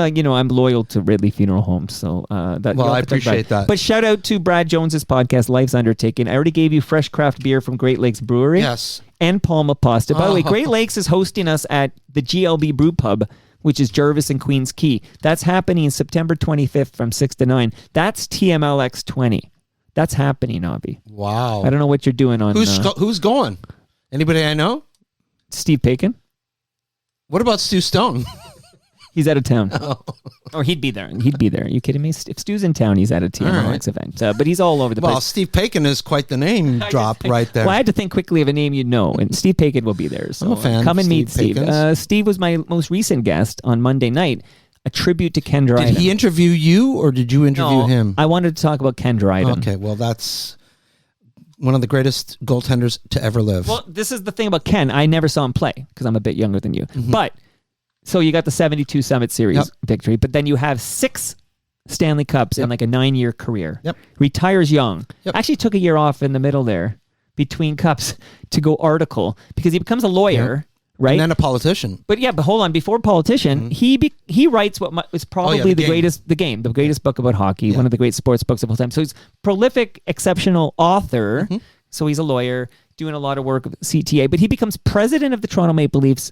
loyal to Ridley Funeral Home, so I appreciate that. But shout out to Brad Jones's podcast, Life's Undertaking. I already gave you fresh craft beer from Great Lakes Brewery. Yes. And Palma Pasta. By the way, Great Lakes is hosting us at the GLB Brew Pub, which is Jervis and Queens Quay. That's happening September 25th from 6 to 9. That's TMLX 20. That's happening, Avi. Wow. I don't know what you're doing on... Who's going? Anybody I know? Steve Paikin. What about Stu Stone? He's out of town. Or he'd be there. He'd be there. Are you kidding me? If Stu's in town, he's at a TMOX event. But he's all over the place. Well, Steve Paikin is quite the name drop right there. Well, I had to think quickly of a name you'd know, and Steve Paikin will be there. So I'm a fan come of and meet Steve Steve. Paikins. Steve was my most recent guest on Monday night, a tribute to Ken Dryden. Did he interview you, or did you interview him? I wanted to talk about Ken Dryden. Okay, well, that's one of the greatest goaltenders to ever live. Well, this is the thing about Ken. I never saw him play because I'm a bit younger than you. Mm-hmm. But so you got the 72 Summit Series victory, but then you have 6 Stanley Cups in like a 9-year career. Yep. Retires young. Yep. Actually took a year off in the middle there between cups to go article because he becomes a lawyer, right? And then a politician. But hold on. Before politician, he writes what is probably the greatest book about hockey, one of the great sports books of all time. So he's prolific, exceptional author. So he's a lawyer doing a lot of work with CTA, but he becomes president of the Toronto Maple Leafs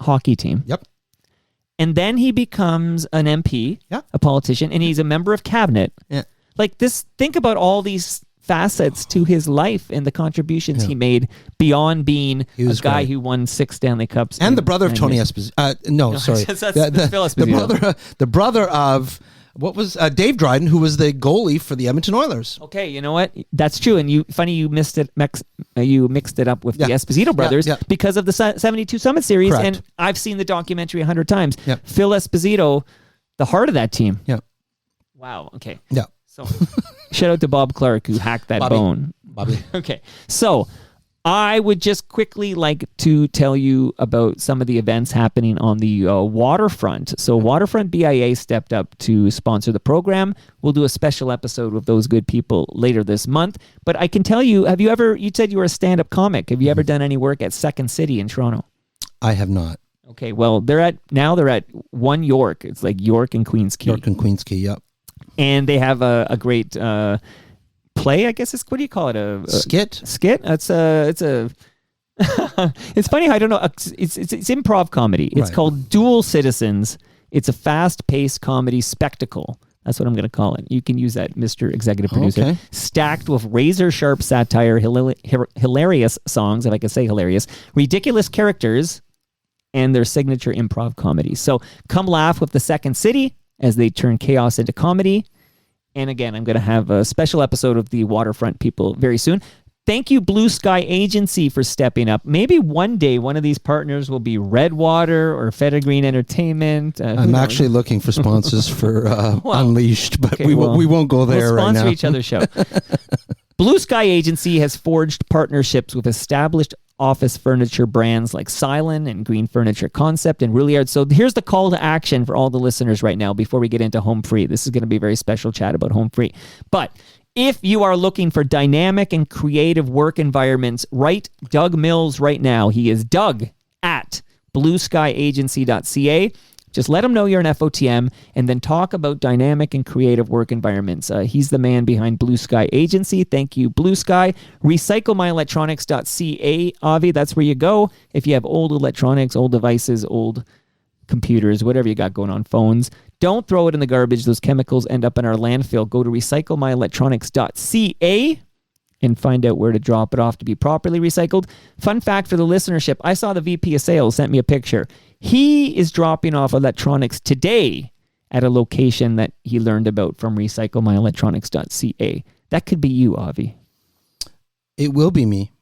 hockey team. Yep. And then he becomes an MP, a politician, and he's a member of cabinet. Yeah. Like this, think about all these facets to his life and the contributions he made beyond being a guy who won 6 Stanley Cups. And the brother of Tony Esposito. No, sorry. That's Phil Esposito. The brother of, what was, Dave Dryden, who was the goalie for the Edmonton Oilers. Okay, you know what? That's true. And you mixed it up with the Esposito brothers because of the 72 Summit Series. Correct. And I've seen the documentary 100 times. Yeah. Phil Esposito, the heart of that team. Yeah. Wow. Okay. Yeah. So shout out to Bob Clark who hacked that bone. Bobby. Okay. So I would just quickly like to tell you about some of the events happening on the waterfront. So Waterfront BIA stepped up to sponsor the program. We'll do a special episode with those good people later this month. But I can tell you, you said you were a stand-up comic. Have you ever done any work at Second City in Toronto? I have not. Okay, well, they're at 1 York. It's like York and Queens Quay. York and Queens Quay, yep. And they have a great play, I guess. What do you call it? A skit? Skit? It's a it's funny how I don't know. It's improv comedy. It's called Dual Citizens. It's a fast-paced comedy spectacle. That's what I'm going to call it. You can use that, Mr. Executive Producer. Okay. Stacked with razor-sharp satire, hilarious songs, if I could say hilarious, ridiculous characters, and their signature improv comedy. So come laugh with the Second City as they turn chaos into comedy. And again, I'm going to have a special episode of the Waterfront people very soon. Thank you, Blue Sky Agency, for stepping up. Maybe one day one of these partners will be Redwater or Federgreen Entertainment. I'm actually looking for sponsors for Unleashed, but we won't go there right now. We'll sponsor each other's show. Blue Sky Agency has forged partnerships with established office furniture brands like Silent and Green Furniture Concept and Rouliard. So here's the call to action for all the listeners right now before we get into Home Free. This is going to be a very special chat about Home Free. But if you are looking for dynamic and creative work environments, write Doug Mills right now. He is Doug at blueskyagency.ca. Just let him know you're an FOTM and then talk about dynamic and creative work environments. He's the man behind Blue Sky Agency. Thank you, Blue Sky. RecycleMyElectronics.ca. Avi, that's where you go. If you have old electronics, old devices, old computers, whatever you got going on, phones, don't throw it in the garbage. Those chemicals end up in our landfill. Go to RecycleMyElectronics.ca and find out where to drop it off to be properly recycled. Fun fact for the listenership, I saw the VP of Sales sent me a picture. He is dropping off electronics today at a location that he learned about from RecycleMyElectronics.ca. That could be you, Avi. It will be me.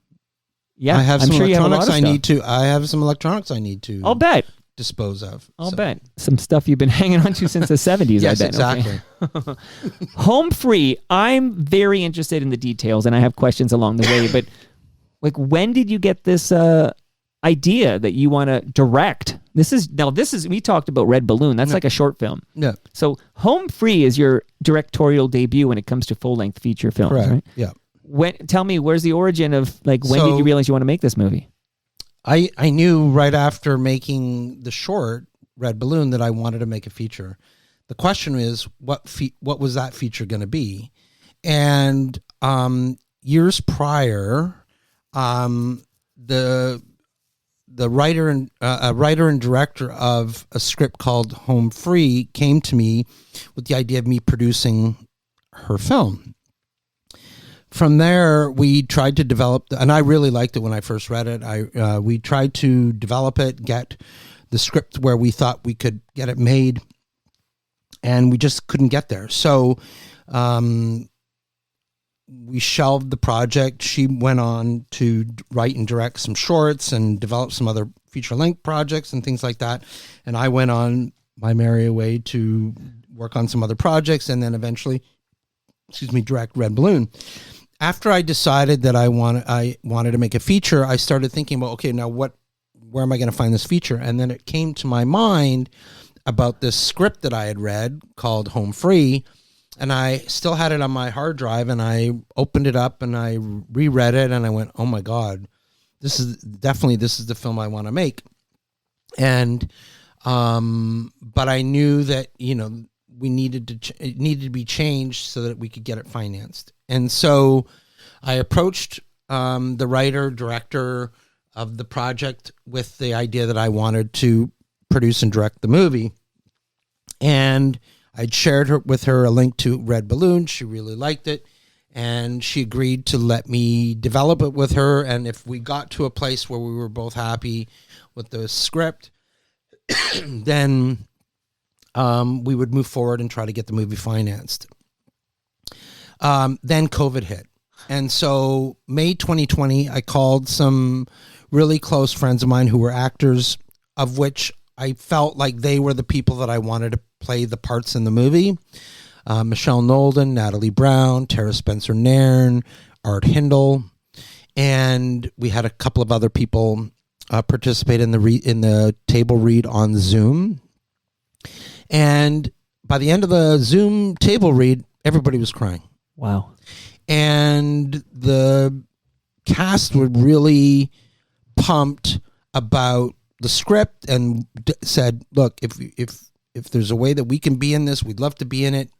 Yeah, I have some electronics I need to. I have some electronics I need to. I'll bet. Dispose of. I'll bet. Some stuff you've been hanging on to since the 70s, yes, I bet. Exactly. Okay. Home Free. I'm very interested in the details, and I have questions along the way, but like, when did you get this idea that you want to direct? This is, we talked about Red Balloon. That's like a short film. Yeah. So Home Free is your directorial debut when it comes to full-length feature films, correct. Right? Yeah. Tell me, where's the origin of, like, when did you realize you want to make this movie? I knew right after making the short Red Balloon that I wanted to make a feature. The question is, what was that feature going to be? And years prior, the writer and director of a script called Home Free came to me with the idea of me producing her film. From there, we tried to develop, and I really liked it when I first read it. We tried to develop it, get the script where we thought we could get it made, and we just couldn't get there. So we shelved the project. She went on to write and direct some shorts and develop some other feature-length projects and things like that. And I went on my merry way to work on some other projects, and then eventually, direct Red Balloon. After I decided that I wanted to make a feature, I started thinking about, okay, now where am I going to find this feature? And then it came to my mind about this script that I had read called Home Free, and I still had it on my hard drive, and I opened it up and I reread it, and I went, oh my God, this is the film I want to make. And but I knew that, we it needed to be changed so that we could get it financed. And so I approached the writer, director of the project with the idea that I wanted to produce and direct the movie. And I'd shared with her a link to Red Balloon. She really liked it, and she agreed to let me develop it with her. And if we got to a place where we were both happy with the script, then we would move forward and try to get the movie financed. Then COVID hit. And so May 2020, I called some really close friends of mine who were actors, of which I felt like they were the people that I wanted to play the parts in the movie. Michelle Nolden, Natalie Brown, Tara Spencer-Nairn, Art Hindle, and we had a couple of other people participate in the table read on Zoom. And by the end of the Zoom table read, everybody was crying. Wow. And the cast were really pumped about the script and said, look, if there's a way that we can be in this, we'd love to be in it.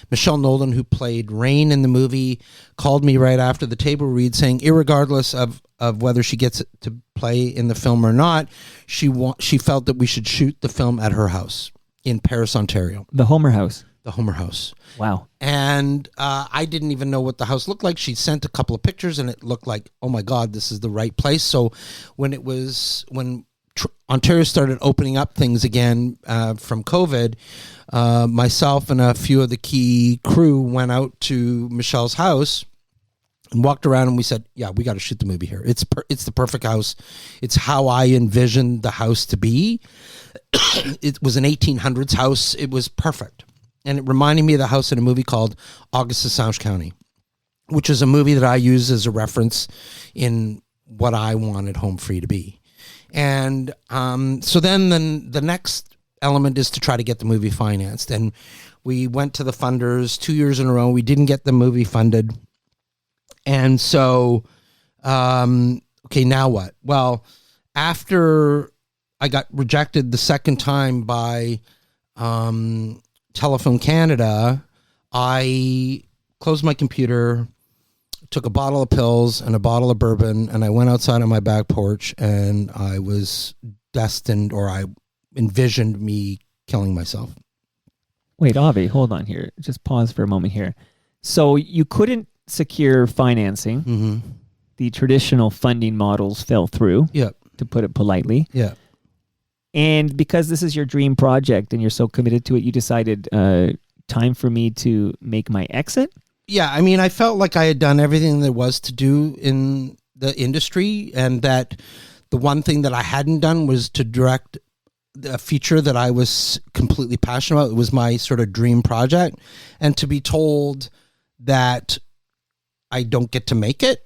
Michelle Nolan, who played Rain in the movie, called me right after the table read saying, irregardless of whether she gets to play in the film or not, she felt that we should shoot the film at her house in Paris, Ontario. The Homer House. The Homer House. Wow. And I didn't even know what the house looked like. She sent a couple of pictures, and it looked like, oh my God, this is the right place. So when Ontario started opening up things again from COVID, myself and a few of the key crew went out to Michelle's house and walked around, and we said, yeah, we got to shoot the movie here. It's the perfect house. It's how I envisioned the house to be. It was an 1800s house. It was perfect. And it reminded me of the house in a movie called August of Saanche County, which is a movie that I use as a reference in what I wanted Home Free to be. And so then the next element is to try to get the movie financed. And we went to the funders 2 years in a row. We didn't get the movie funded. And so, okay, now what? Well, after I got rejected the second time by Telephone Canada, I closed my computer, took a bottle of pills and a bottle of bourbon, and I went outside on my back porch, and I was destined, or I envisioned me killing myself. Wait, Avi, hold on here. Just pause for a moment here. So you couldn't secure financing. Mm-hmm. The traditional funding models fell through, Yep. to put it politely. Yeah. And because this is your dream project and you're so committed to it, you decided time for me to make my exit? Yeah, I mean, I felt like I had done everything there was to do in the industry, and that the one thing that I hadn't done was to direct a feature that I was completely passionate about. It was my sort of dream project. And to be told that I don't get to make it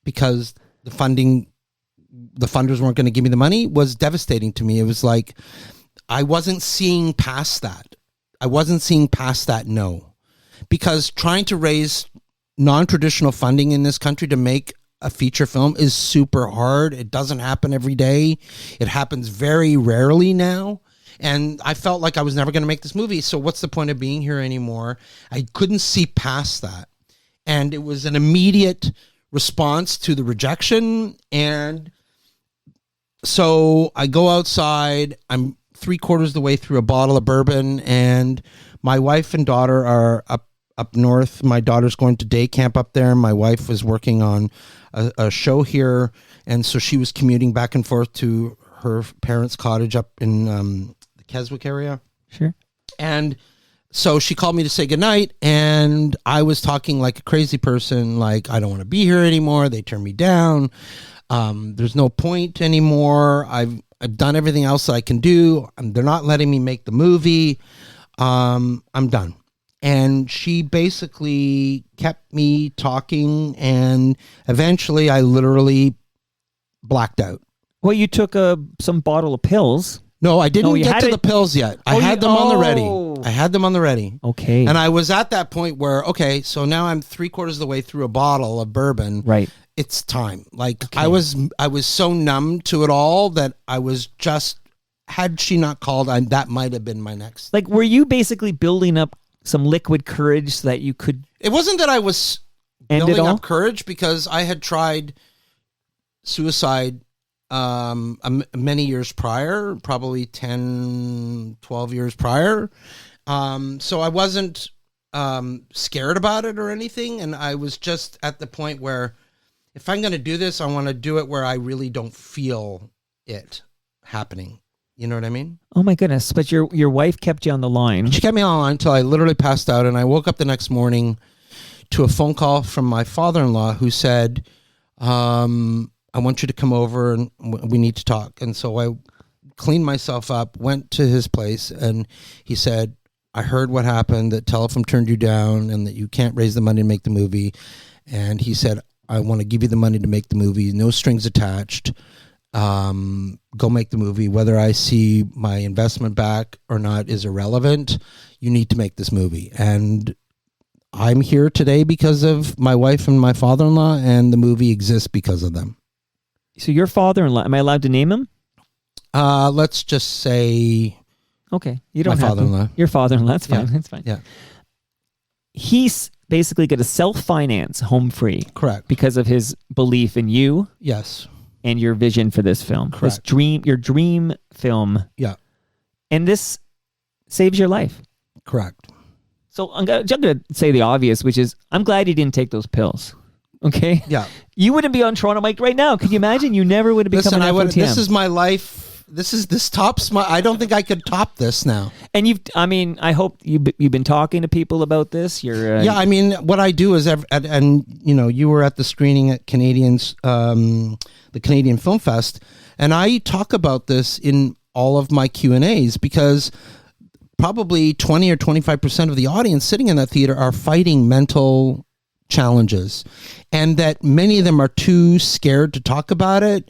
because the funders weren't going to give me the money was devastating to me. It was like, I wasn't seeing past that. No. Because trying to raise non-traditional funding in this country to make a feature film is super hard. It doesn't happen every day. It happens very rarely now. And I felt like I was never going to make this movie. So what's the point of being here anymore? I couldn't see past that. And it was an immediate response to the rejection. And so I go outside. I'm 3/4 of the way through a bottle of bourbon, and my wife and daughter are up north. My daughter's going to day camp up there. My wife was working on a show here, and so she was commuting back and forth to her parents' cottage up in the Keswick area. Sure. And so she called me to say goodnight, and I was talking like a crazy person, like, I don't want to be here anymore. They turned me down. There's no point anymore. I've done everything else that I can do. They're not letting me make the movie. I'm done. And she basically kept me talking, and eventually I literally blacked out. Well, you took some bottle of pills. No, I didn't you get had to it- the pills yet. I had them on the ready. I had them on the ready. Okay. And I was at that point where, okay, so now I'm 3/4 of the way through a bottle of bourbon. Right. It's time. Like I was so numb to it all that I was just, had she not called, that might have been my next. Like, were you basically building up some liquid courage so that you could It wasn't that I was end it building all? up courage, because I had tried suicide many years prior, probably 10, 12 years prior. So I wasn't scared about it or anything. And I was just at the point where, if I'm going to do this, I want to do it where I really don't feel it happening. You know what I mean? Oh my goodness! But your wife kept you on the line. She kept me on the line until I literally passed out, and I woke up the next morning to a phone call from my father-in-law who said, I want you to come over and we need to talk. And so I cleaned myself up, went to his place, and he said, I heard what happened, that Telefilm turned you down and that you can't raise the money to make the movie. And he said, I want to give you the money to make the movie, no strings attached. Go make the movie. Whether I see my investment back or not is irrelevant. You need to make this movie. And I'm here today because of my wife and my father-in-law, and the movie exists because of them. So your father-in-law, am I allowed to name him? Let's just say Okay, you don't my have father-in-law. to. Your father-in-law. That's fine. Yeah. That's fine. Yeah, He's basically going to self-finance Home Free correct. because of his belief in you Yes, and your vision for this film. This Correct. your dream film. yeah, And this saves your life. correct. So I'm going to say the obvious, which is I'm glad you didn't take those pills. Okay? Yeah. You wouldn't be on Toronto Mike right now. Could you imagine? You never would have become Listen, an FOTM. this is my life. This tops my. I don't think I could top this now. And I hope you've been talking to people about this. You're Yeah, I mean, what I do is, and you know, you were at the screening at the Canadian Film Fest, and I talk about this in all of my Q&As, because probably 20 or 25% of the audience sitting in that theater are fighting mental challenges, and that many of them are too scared to talk about it,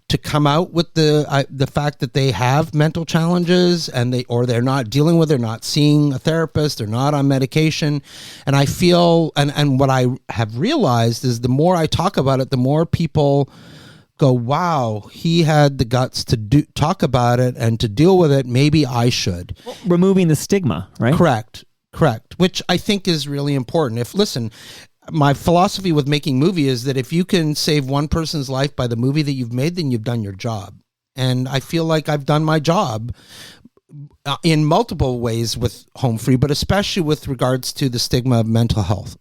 to come out with the fact that they have mental challenges, and they're not dealing with it, they're not seeing a therapist, they're not on medication. And I feel, and what I have realized is, the more I talk about it, the more people go, wow, he had the guts to talk about it and to deal with it. Maybe I should. removing the stigma, right? Correct. Which I think is really important. Listen, my philosophy with making movie is that if you can save one person's life by the movie that you've made, then you've done your job. And I feel like I've done my job in multiple ways with Home Free, but especially with regards to the stigma of mental health.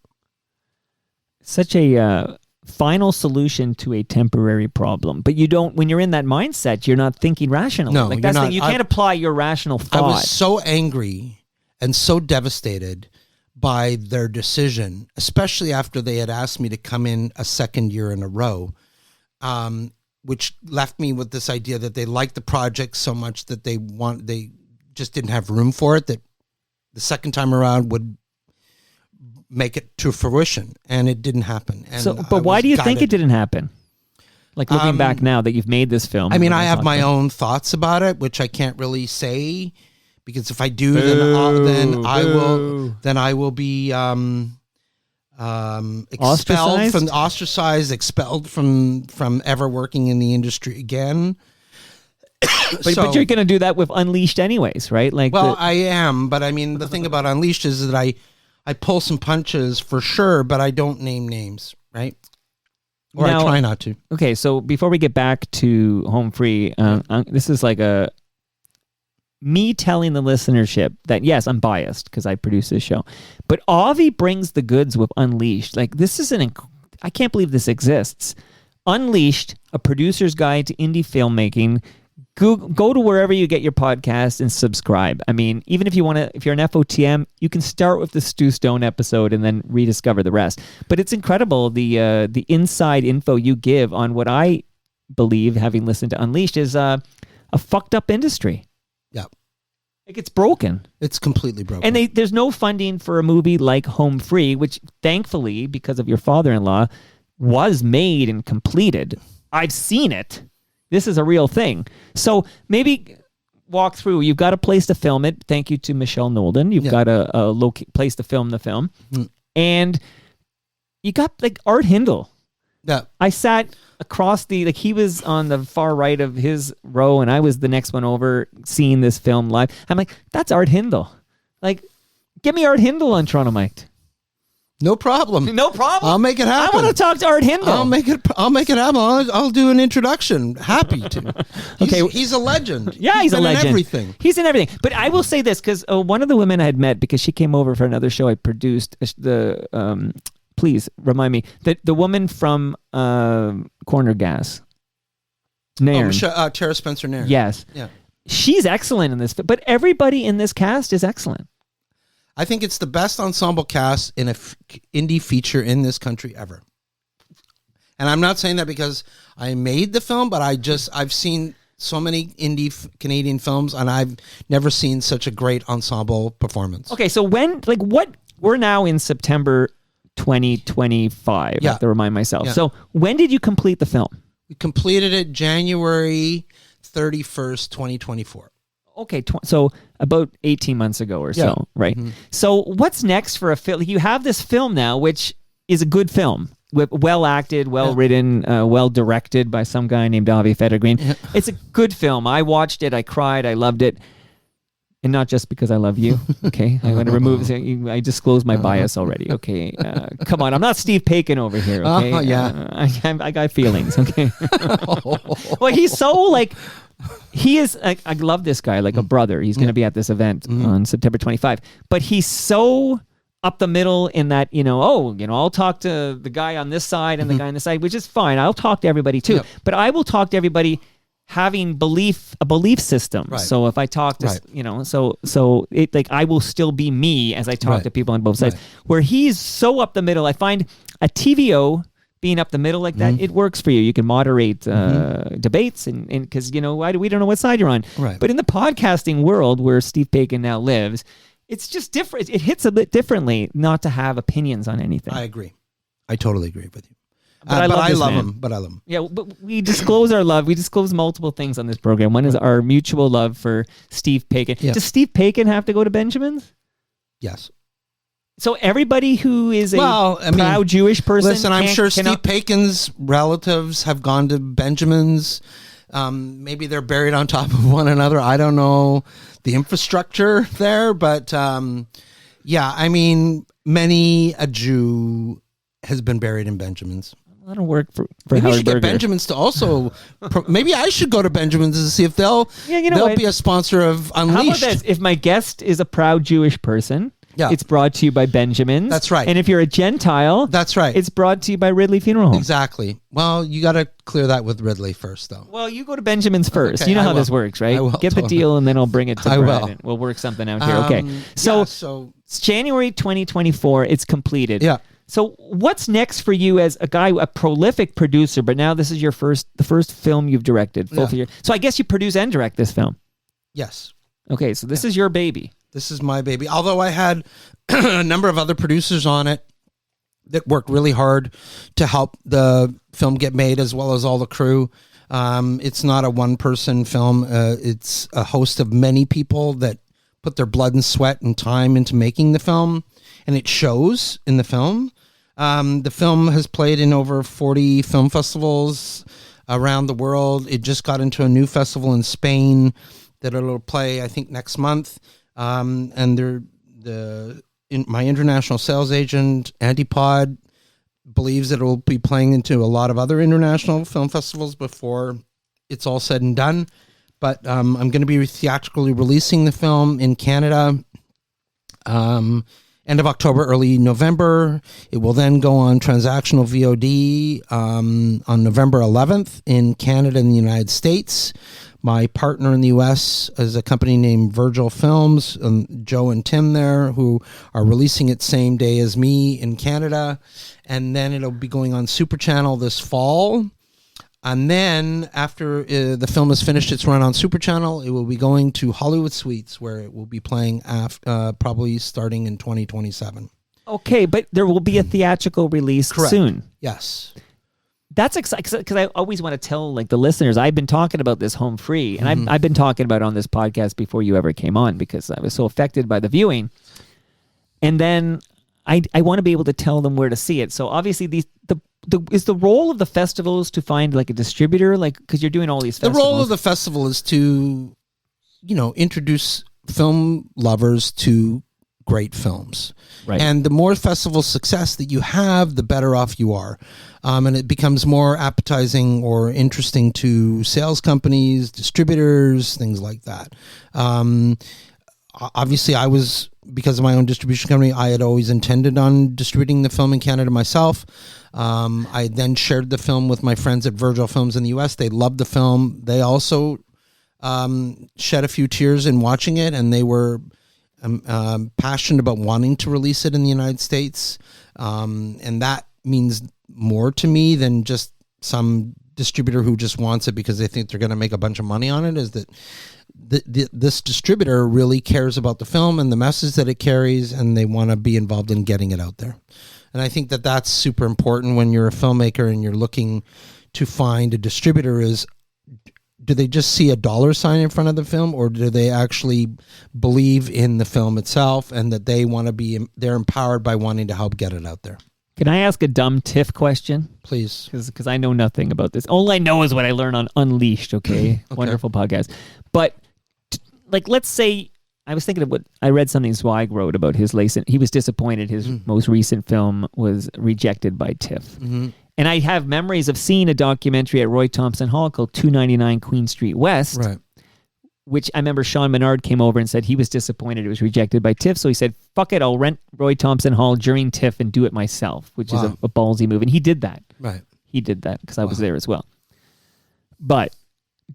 Such a final solution to a temporary problem. But you don't, when you're in that mindset, you're not thinking rationally. No, like you're that's not. you can't apply your rational thought. I was so angry and so devastated by their decision, especially after they had asked me to come in a second year in a row, which left me with this idea that they liked the project so much that they just didn't have room for it, that the second time around would make it to fruition, and it didn't happen. And but why do you think it gutted. didn't happen? Like looking back now that you've made this film. I mean, what I have talked my about. own thoughts about it, which I can't really say, because if I do, then I will be ostracized, expelled from ever working in the industry again. But you're going to do that with Unleashed anyways, right? Like, I am, but I mean, the thing about Unleashed is that I pull some punches for sure, but I don't name names, right? Or Now, I try not to. okay, so before we get back to Home Free, this is like me telling the listenership that, yes, I'm biased because I produce this show, but Avi brings the goods with Unleashed. Like, this is I can't believe this exists. Unleashed, a producer's guide to indie filmmaking, go to wherever you get your podcast and subscribe. I mean, even if you're an FOTM, you can start with the Stu Stone episode and then rediscover the rest. But it's incredible the inside info you give on what I believe, having listened to Unleashed, is a fucked up industry. Yeah. Like, it's broken. It's completely broken. And there's no funding for a movie like Home Free, which thankfully, because of your father-in-law, was made and completed. I've seen it. This is a real thing. So maybe walk through. You've got a place to film it. Thank you to Michelle Nolden. You've got a place to film the film. And you got like Art Hindle. Yeah. I sat across he was on the far right of his row and I was the next one over seeing this film live. I'm like, that's Art Hindle. Like, get me Art Hindle on Toronto Mic'd. No problem. No problem. I'll make it happen. I want to talk to Art Hindle. I'll make it happen. I'll do an introduction. Happy to. He's a legend. Yeah, he's a legend. In everything. He's in everything. But I will say this, because one of the women I had met, because she came over for another show I produced, please remind me, the woman from Corner Gas. Nairn. Tara Spencer Nairn. Yes. Yeah. She's excellent in this, but everybody in this cast is excellent. I think it's the best ensemble cast in an indie feature in this country ever. And I'm not saying that because I made the film, but I've seen so many indie Canadian films, and I've never seen such a great ensemble performance. Okay, so we're now in September 2025. I have to remind myself. Yeah. So when did you complete the film? We completed it January 31st, 2024. Okay, so about 18 months ago or so, right? Mm-hmm. So what's next for a film? You have this film now, which is a good film, well acted, well written, well directed by some guy named Avi Federgreen. Yeah. It's a good film. I watched it. I cried. I loved it. And not just because I love you, okay? I want to remove. I disclosed my bias already, okay? Come on, I'm not Steve Paikin over here, okay? I got feelings, okay? Well, he's so he is. I love this guy like a brother. He's going to be at this event on September 25. But he's so up the middle in that I'll talk to the guy on this side and the guy on this side, which is fine. I'll talk to everybody too, but I will talk to everybody having a belief system. Right. So if I talk to, so it I will still be me as I talk to people on both sides. Right. Where he's so up the middle, I find a TVO being up the middle like that, it works for you. You can moderate debates and because we don't know what side you're on. Right. But in the podcasting world where Steve Paikin now lives, it's just different. It hits a bit differently not to have opinions on anything. I agree. I totally agree with you. But I love him. Yeah, but we disclose our love. We disclose multiple things on this program. One is our mutual love for Steve Paikin. Yeah. Does Steve Paikin have to go to Benjamin's? Yes. So everybody who is a proud Jewish person. Listen, I'm sure Steve Paikin's relatives have gone to Benjamin's. Maybe they're buried on top of one another. I don't know the infrastructure there, but many a Jew has been buried in Benjamin's. A lot of work for maybe Howard we should Berger. Get Benjamin's to also. Maybe I should go to Benjamin's to see if they'll be a sponsor of Unleashed. How about this? If my guest is a proud Jewish person, it's brought to you by Benjamin's. That's right. And if you're a Gentile, that's right. It's brought to you by Ridley Funeral Home. Exactly. Well, you got to clear that with Ridley first, though. Well, you go to Benjamin's first. Okay, you know how this works, right? Get the deal, and then I'll bring it to Brad. And we'll work something out here. Okay. So it's January 2024. It's completed. Yeah. So what's next for you as a guy, a prolific producer, but now this is the first film you've directed. So I guess you produce and direct this film. Yes. Okay, so this is your baby. This is my baby. Although I had a number of other producers on it that worked really hard to help the film get made, as well as all the crew. It's not a one-person film. It's a host of many people that put their blood and sweat and time into making the film, and it shows in the film. The film has played in over 40 film festivals around the world. It just got into a new festival in Spain that it'll play, I think, next month. And my international sales agent, Antipod, believes that it will be playing into a lot of other international film festivals before it's all said and done. But I'm going to be theatrically releasing the film in Canada end of October, early November. It will then go on transactional VOD on November 11th in Canada and the United States. My partner in the U.S. is a company named Virgil Films, Joe and Tim there, who are releasing it same day as me in Canada. And then it'll be going on Super Channel this fall. And then after the film has finished its run on Super Channel, it will be going to Hollywood Suites, where it will be playing probably starting in 2027. Okay, but there will be a theatrical release soon. Yes. That's exciting because I always want to tell like the listeners, I've been talking about this home free, and I've been talking about it on this podcast before you ever came on because I was so affected by the viewing. And then I want to be able to tell them where to see it. So obviously is the role of the festivals to find like a distributor, like because you're doing all these festivals. The role of the festival is to, introduce film lovers to great films. Right. And the more festival success that you have, the better off you are. And it becomes more appetizing or interesting to sales companies, distributors, things like that. Obviously, because of my own distribution company, I had always intended on distributing the film in Canada myself. I then shared the film with my friends at Virgil Films in the U.S. They loved the film. They also shed a few tears in watching it, and they were passionate about wanting to release it in the United States. And that means more to me than just some distributor who just wants it because they think they're going to make a bunch of money on it, is that this distributor really cares about the film and the message that it carries, and they want to be involved in getting it out there. And I think that that's super important when you're a filmmaker and you're looking to find a distributor. Is do they just see a dollar sign in front of the film, or do they actually believe in the film itself and that they want to they're empowered by wanting to help get it out there? Can I ask a dumb TIFF question? Please. Because I know nothing about this. All I know is what I learned on Unleashed, okay? Wonderful podcast. But, let's say, I was thinking of what, I read something Zweig wrote about his he was disappointed his most recent film was rejected by TIFF. Mm-hmm. And I have memories of seeing a documentary at Roy Thompson Hall called 299 Queen Street West, right, which I remember Sean Menard came over and said he was disappointed it was rejected by TIFF. So he said, fuck it, I'll rent Roy Thompson Hall during TIFF and do it myself, which is a ballsy move. And he did that. Right. He did that because I was there as well. But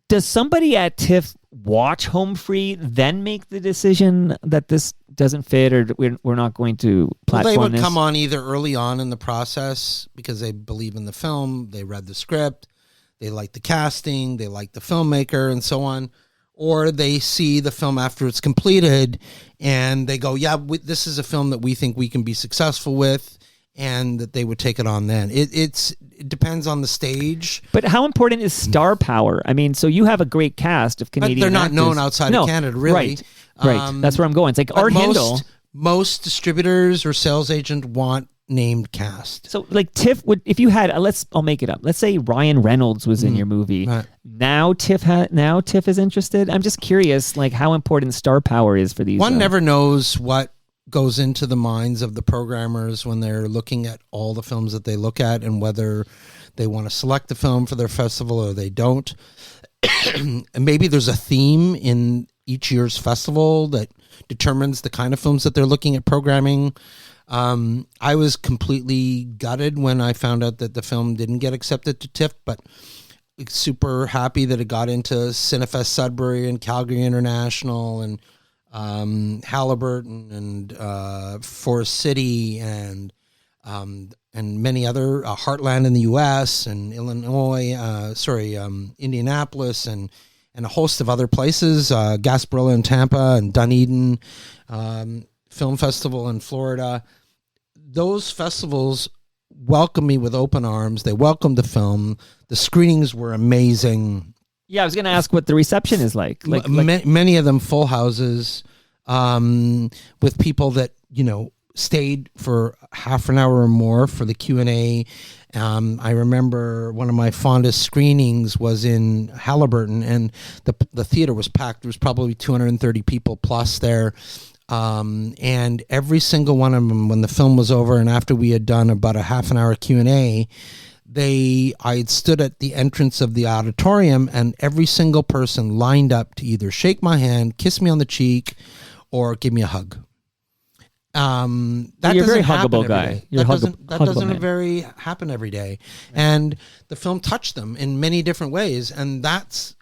does somebody at TIFF watch Home Free, then make the decision that this doesn't fit or we're not going to platform this? Well, they would come on either early on in the process because they believe in the film, they read the script, they like the casting, they like the filmmaker and so on. Or they see the film after it's completed and they go, this is a film that we think we can be successful with, and that they would take it on then. It depends on the stage. But how important is star power? I mean, so you have a great cast of Canadian But they're not actors. known outside of Canada, really. Right. That's where I'm going. It's like Art Hindle. Most distributors or sales agent want named cast. So TIFF would, if you had, I'll make it up. Let's say Ryan Reynolds was in your movie. Right. Now TIFF is interested. I'm just curious, how important star power is for these. One never knows what goes into the minds of the programmers when they're looking at all the films that they look at and whether they want to select the film for their festival or they don't. And maybe there's a theme in each year's festival that determines the kind of films that they're looking at programming. I was completely gutted when I found out that the film didn't get accepted to TIFF, but super happy that it got into Cinefest Sudbury and Calgary International and Halliburton and Forest City and many other, Heartland in the U.S. and Indianapolis and a host of other places, Gasparilla in Tampa and Dunedin Film Festival in Florida. Those festivals welcomed me with open arms. They welcomed the film. The screenings were amazing. Yeah, I was going to ask what the reception is like. Many of them full houses with people that, stayed for half an hour or more for the Q&A. I remember one of my fondest screenings was in Halliburton, and the theater was packed. There was probably 230 people plus there. And every single one of them, when the film was over and after we had done about a half an hour Q&A, I had stood at the entrance of the auditorium, and every single person lined up to either shake my hand, kiss me on the cheek, or give me a hug. You're a very huggable guy. That doesn't very happen every day. Right. And the film touched them in many different ways, and that's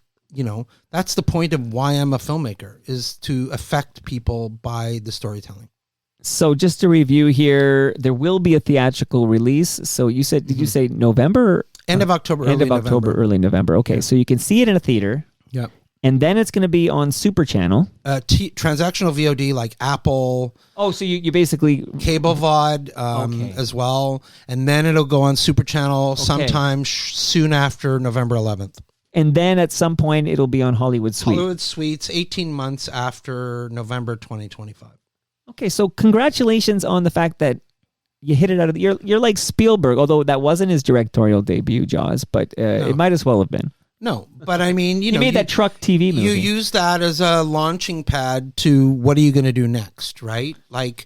that's the point of why I'm a filmmaker, is to affect people by the storytelling. So just to review here, there will be a theatrical release. So you said, did you say November? End of October, End of October, early November. Okay, so you can see it in a theater. Yeah. And then it's going to be on Super Channel. Transactional VOD like Apple. Oh, so you basically... Cable VOD as well. And then it'll go on Super Channel sometime soon after November 11th. And then at some point, it'll be on Hollywood Suites. Hollywood Suites, 18 months after November 2025. Okay, so congratulations on the fact that you hit it out of the... You're like Spielberg, although that wasn't his directorial debut, Jaws, but it might as well have been. No, but I mean, you made that truck TV movie. You use that as a launching pad to what are you going to do next, right? Like,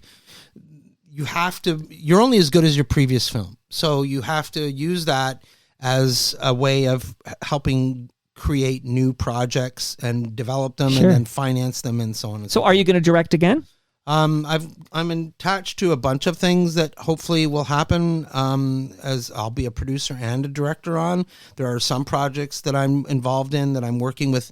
you're only as good as your previous film. So you have to use that as a way of helping create new projects and develop them and then finance them and so on and so forth. So are you going to direct again? I'm attached to a bunch of things that hopefully will happen as I'll be a producer and a director on. There are some projects that I'm involved in that I'm working with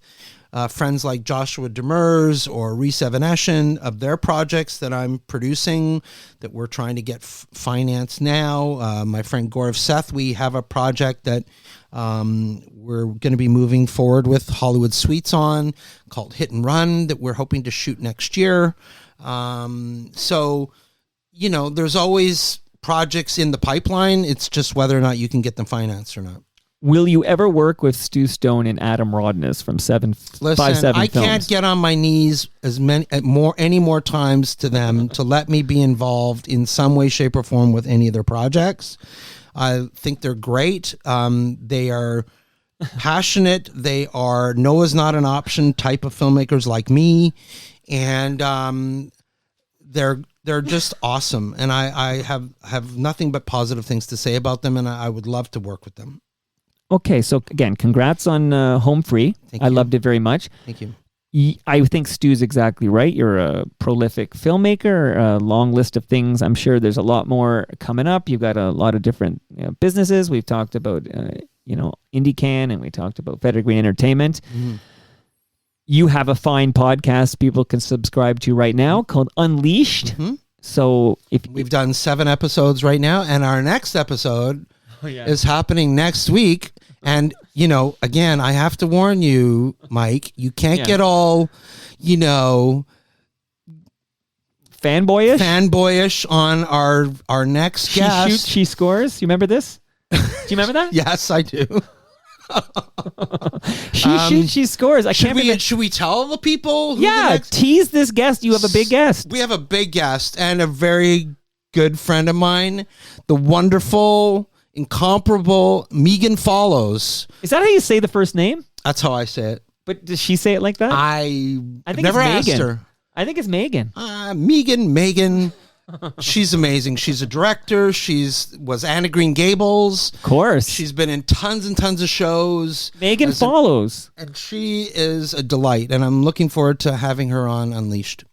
friends like Joshua Demers or Reese Evanescen of their projects that I'm producing that we're trying to get financed now. My friend Gaurav Seth, we have a project that we're going to be moving forward with Hollywood Suites on called Hit and Run that we're hoping to shoot next year. So, there's always projects in the pipeline. It's just whether or not you can get them financed or not. Will you ever work with Stu Stone and Adam Rodness from 757 I Films? can't get on my knees any more times to them to let me be involved in some way, shape, or form with any of their projects. I think they're great. They are passionate. They are Noah's not an option type of filmmakers like me. And they're just awesome, and I have nothing but positive things to say about them, and I would love to work with them. Okay, so again, congrats on Home Free. I loved it very much. Thank you. I think Stu's exactly right. You're a prolific filmmaker, a long list of things. I'm sure there's a lot more coming up. You've got a lot of different businesses. We've talked about IndieCan, and we talked about Federgreen Entertainment. Mm-hmm. You have a fine podcast people can subscribe to right now called Unleashed. Mm-hmm. So we've done 7 episodes right now, and our next episode is happening next week. And, again, I have to warn you, Mike, you can't get all, fanboyish on our next guest. She shoots, she scores. You remember this? Do you remember that? Yes, I do. She shoots, she scores. Should we tell the people? Tease this guest. You have a big guest. We have a big guest and a very good friend of mine, the wonderful, incomparable Megan Follows. Is that how you say the first name? That's how I say it. But does she say it like that? I think never it's asked her. I think it's Megan. Megan. She's amazing. She's a director. Was Anna Green Gables. Of course. She's been in tons and tons of shows. Megan Follows. And she is a delight. And I'm looking forward to having her on Unleashed.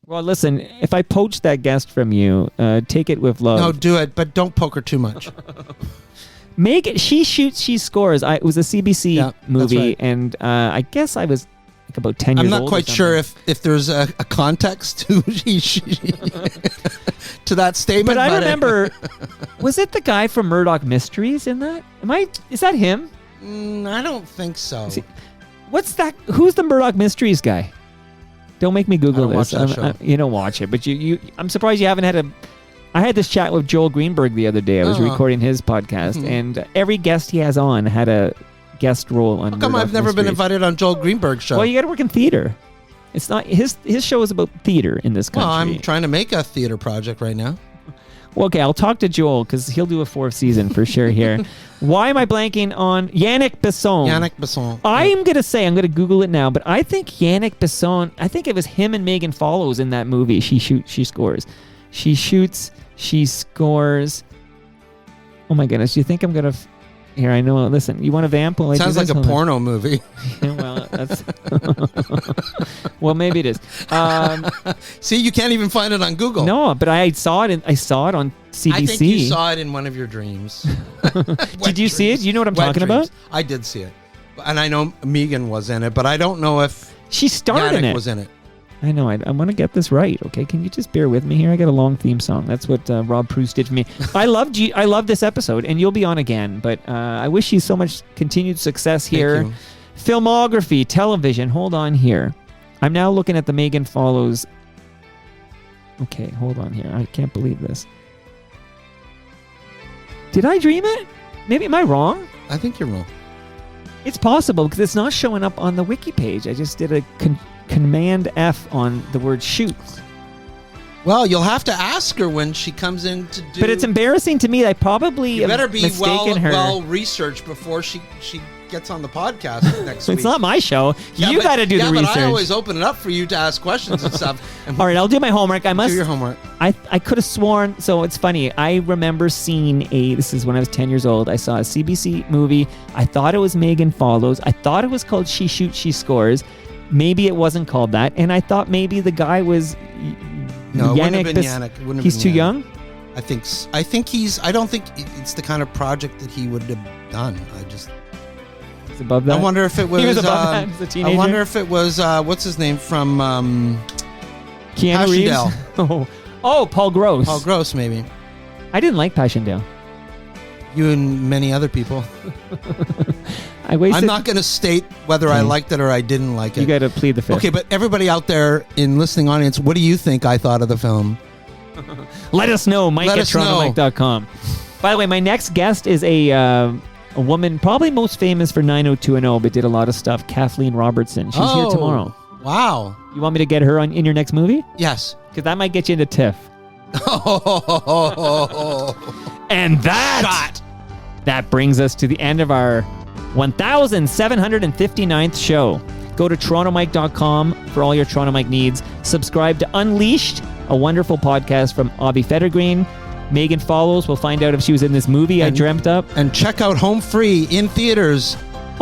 Well, listen, if I poach that guest from you, take it with love. No, do it, but don't poke her too much. Megan, she shoots, she scores. It was a CBC movie, right. And I guess I was about 10 years old. I'm not quite sure if there's a context to to that statement. But I remember, was it the guy from Murdoch Mysteries in that? Is that him? I don't think so. What's that? Who's the Murdoch Mysteries guy? Don't make me Google this. You don't watch it, but I'm surprised you haven't had I had this chat with Joel Greenberg the other day. I was recording his podcast, and every guest he has on had a guest role on. How come I've never been invited on Joel Greenberg's show? Well, you got to work in theater. It's not his show is about theater in this country. Well, I'm trying to make a theater project right now. Well, okay, I'll talk to Joel because he'll do a 4th season for sure here. Why am I blanking on Yannick Besson? Yannick Besson. I'm going to Google it now, but I think Yannick Besson, I think it was him and Megan Follows in that movie. She scores. She shoots, she scores. Oh my goodness, do you think I'm going to... Here, I know. Listen, you want a vamp? Well, sounds like a porno movie. Yeah, well, that's... well, maybe it is. See, you can't even find it on Google. No, but I saw it on CBC. I think you saw it in one of your dreams. Did you see it? You know what I'm talking about? I did see it. And I know Megan was in it, but I don't know if She starred in Yannick it. was in it. I know. I want to get this right. Okay, can you just bear with me here? I got a long theme song. That's what Rob Proust did for me. I love this episode, and you'll be on again. But I wish you so much continued success here. Thank you. Filmography, television. Hold on here. I'm now looking at the Megan Follows. Okay, hold on here. I can't believe this. Did I dream it? Maybe am I wrong? I think you're wrong. It's possible because it's not showing up on the wiki page. I just did a Command F on the word shoot. Well, you'll have to ask her when she comes in to do. But it's embarrassing to me. I probably You better be mistaken her. well researched before she gets on the podcast next week. It's not my show. Yeah, You got to do the research. but I always open it up for you to ask questions and stuff. And All right, I'll do my homework. I must do your homework. I could have sworn. So it's funny. I remember seeing this is when I was 10 years old. I saw a CBC movie. I thought it was Megan Follows. I thought it was called She Shoots, She Scores. Maybe it wasn't called that. And I thought maybe the guy was No, it wouldn't have Yannick. been Yannick. It wouldn't have He's been too Yannick. young? I don't think it's the kind of project that he would have done. He's above that. I wonder if it was. He was above that as a teenager? I wonder if it was. What's his name from Keanu Reeves? Passchendaele. Oh, Paul Gross. Paul Gross, maybe. I didn't like Passchendaele. You and many other people. I wasted. I'm not going to state whether I liked it or I didn't like it. You got to plead the fifth. Okay, but everybody out there in listening audience, what do you think I thought of the film? Let us know, Mike Let at us know. TorontoMike.com. By the way, my next guest is a woman probably most famous for 90210, but did a lot of stuff, Kathleen Robertson. She's here tomorrow. Wow. You want me to get her in your next movie? Yes. Because that might get you into TIFF. And that brings us to the end of our 1,759th show. Go to TorontoMike.com for all your Toronto Mike needs. Subscribe to Unleashed, a wonderful podcast from Avi Federgreen. Megan Follows. We'll find out if she was in this movie I dreamt up. And check out Home Free in theaters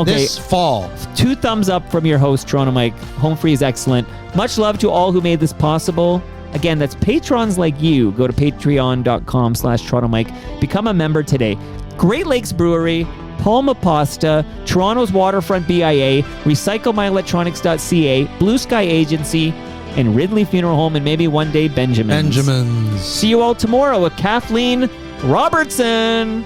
this fall. 2 thumbs up from your host, Toronto Mike. Home Free is excellent. Much love to all who made this possible. Again, that's patrons like you. Go to patreon.com/Toronto Mike. Become a member today. Great Lakes Brewery, Palma Pasta, Toronto's Waterfront BIA, RecycleMyElectronics.ca, Blue Sky Agency, and Ridley Funeral Home, and maybe one day Benjamin's. Benjamin's. See you all tomorrow with Kathleen Robertson.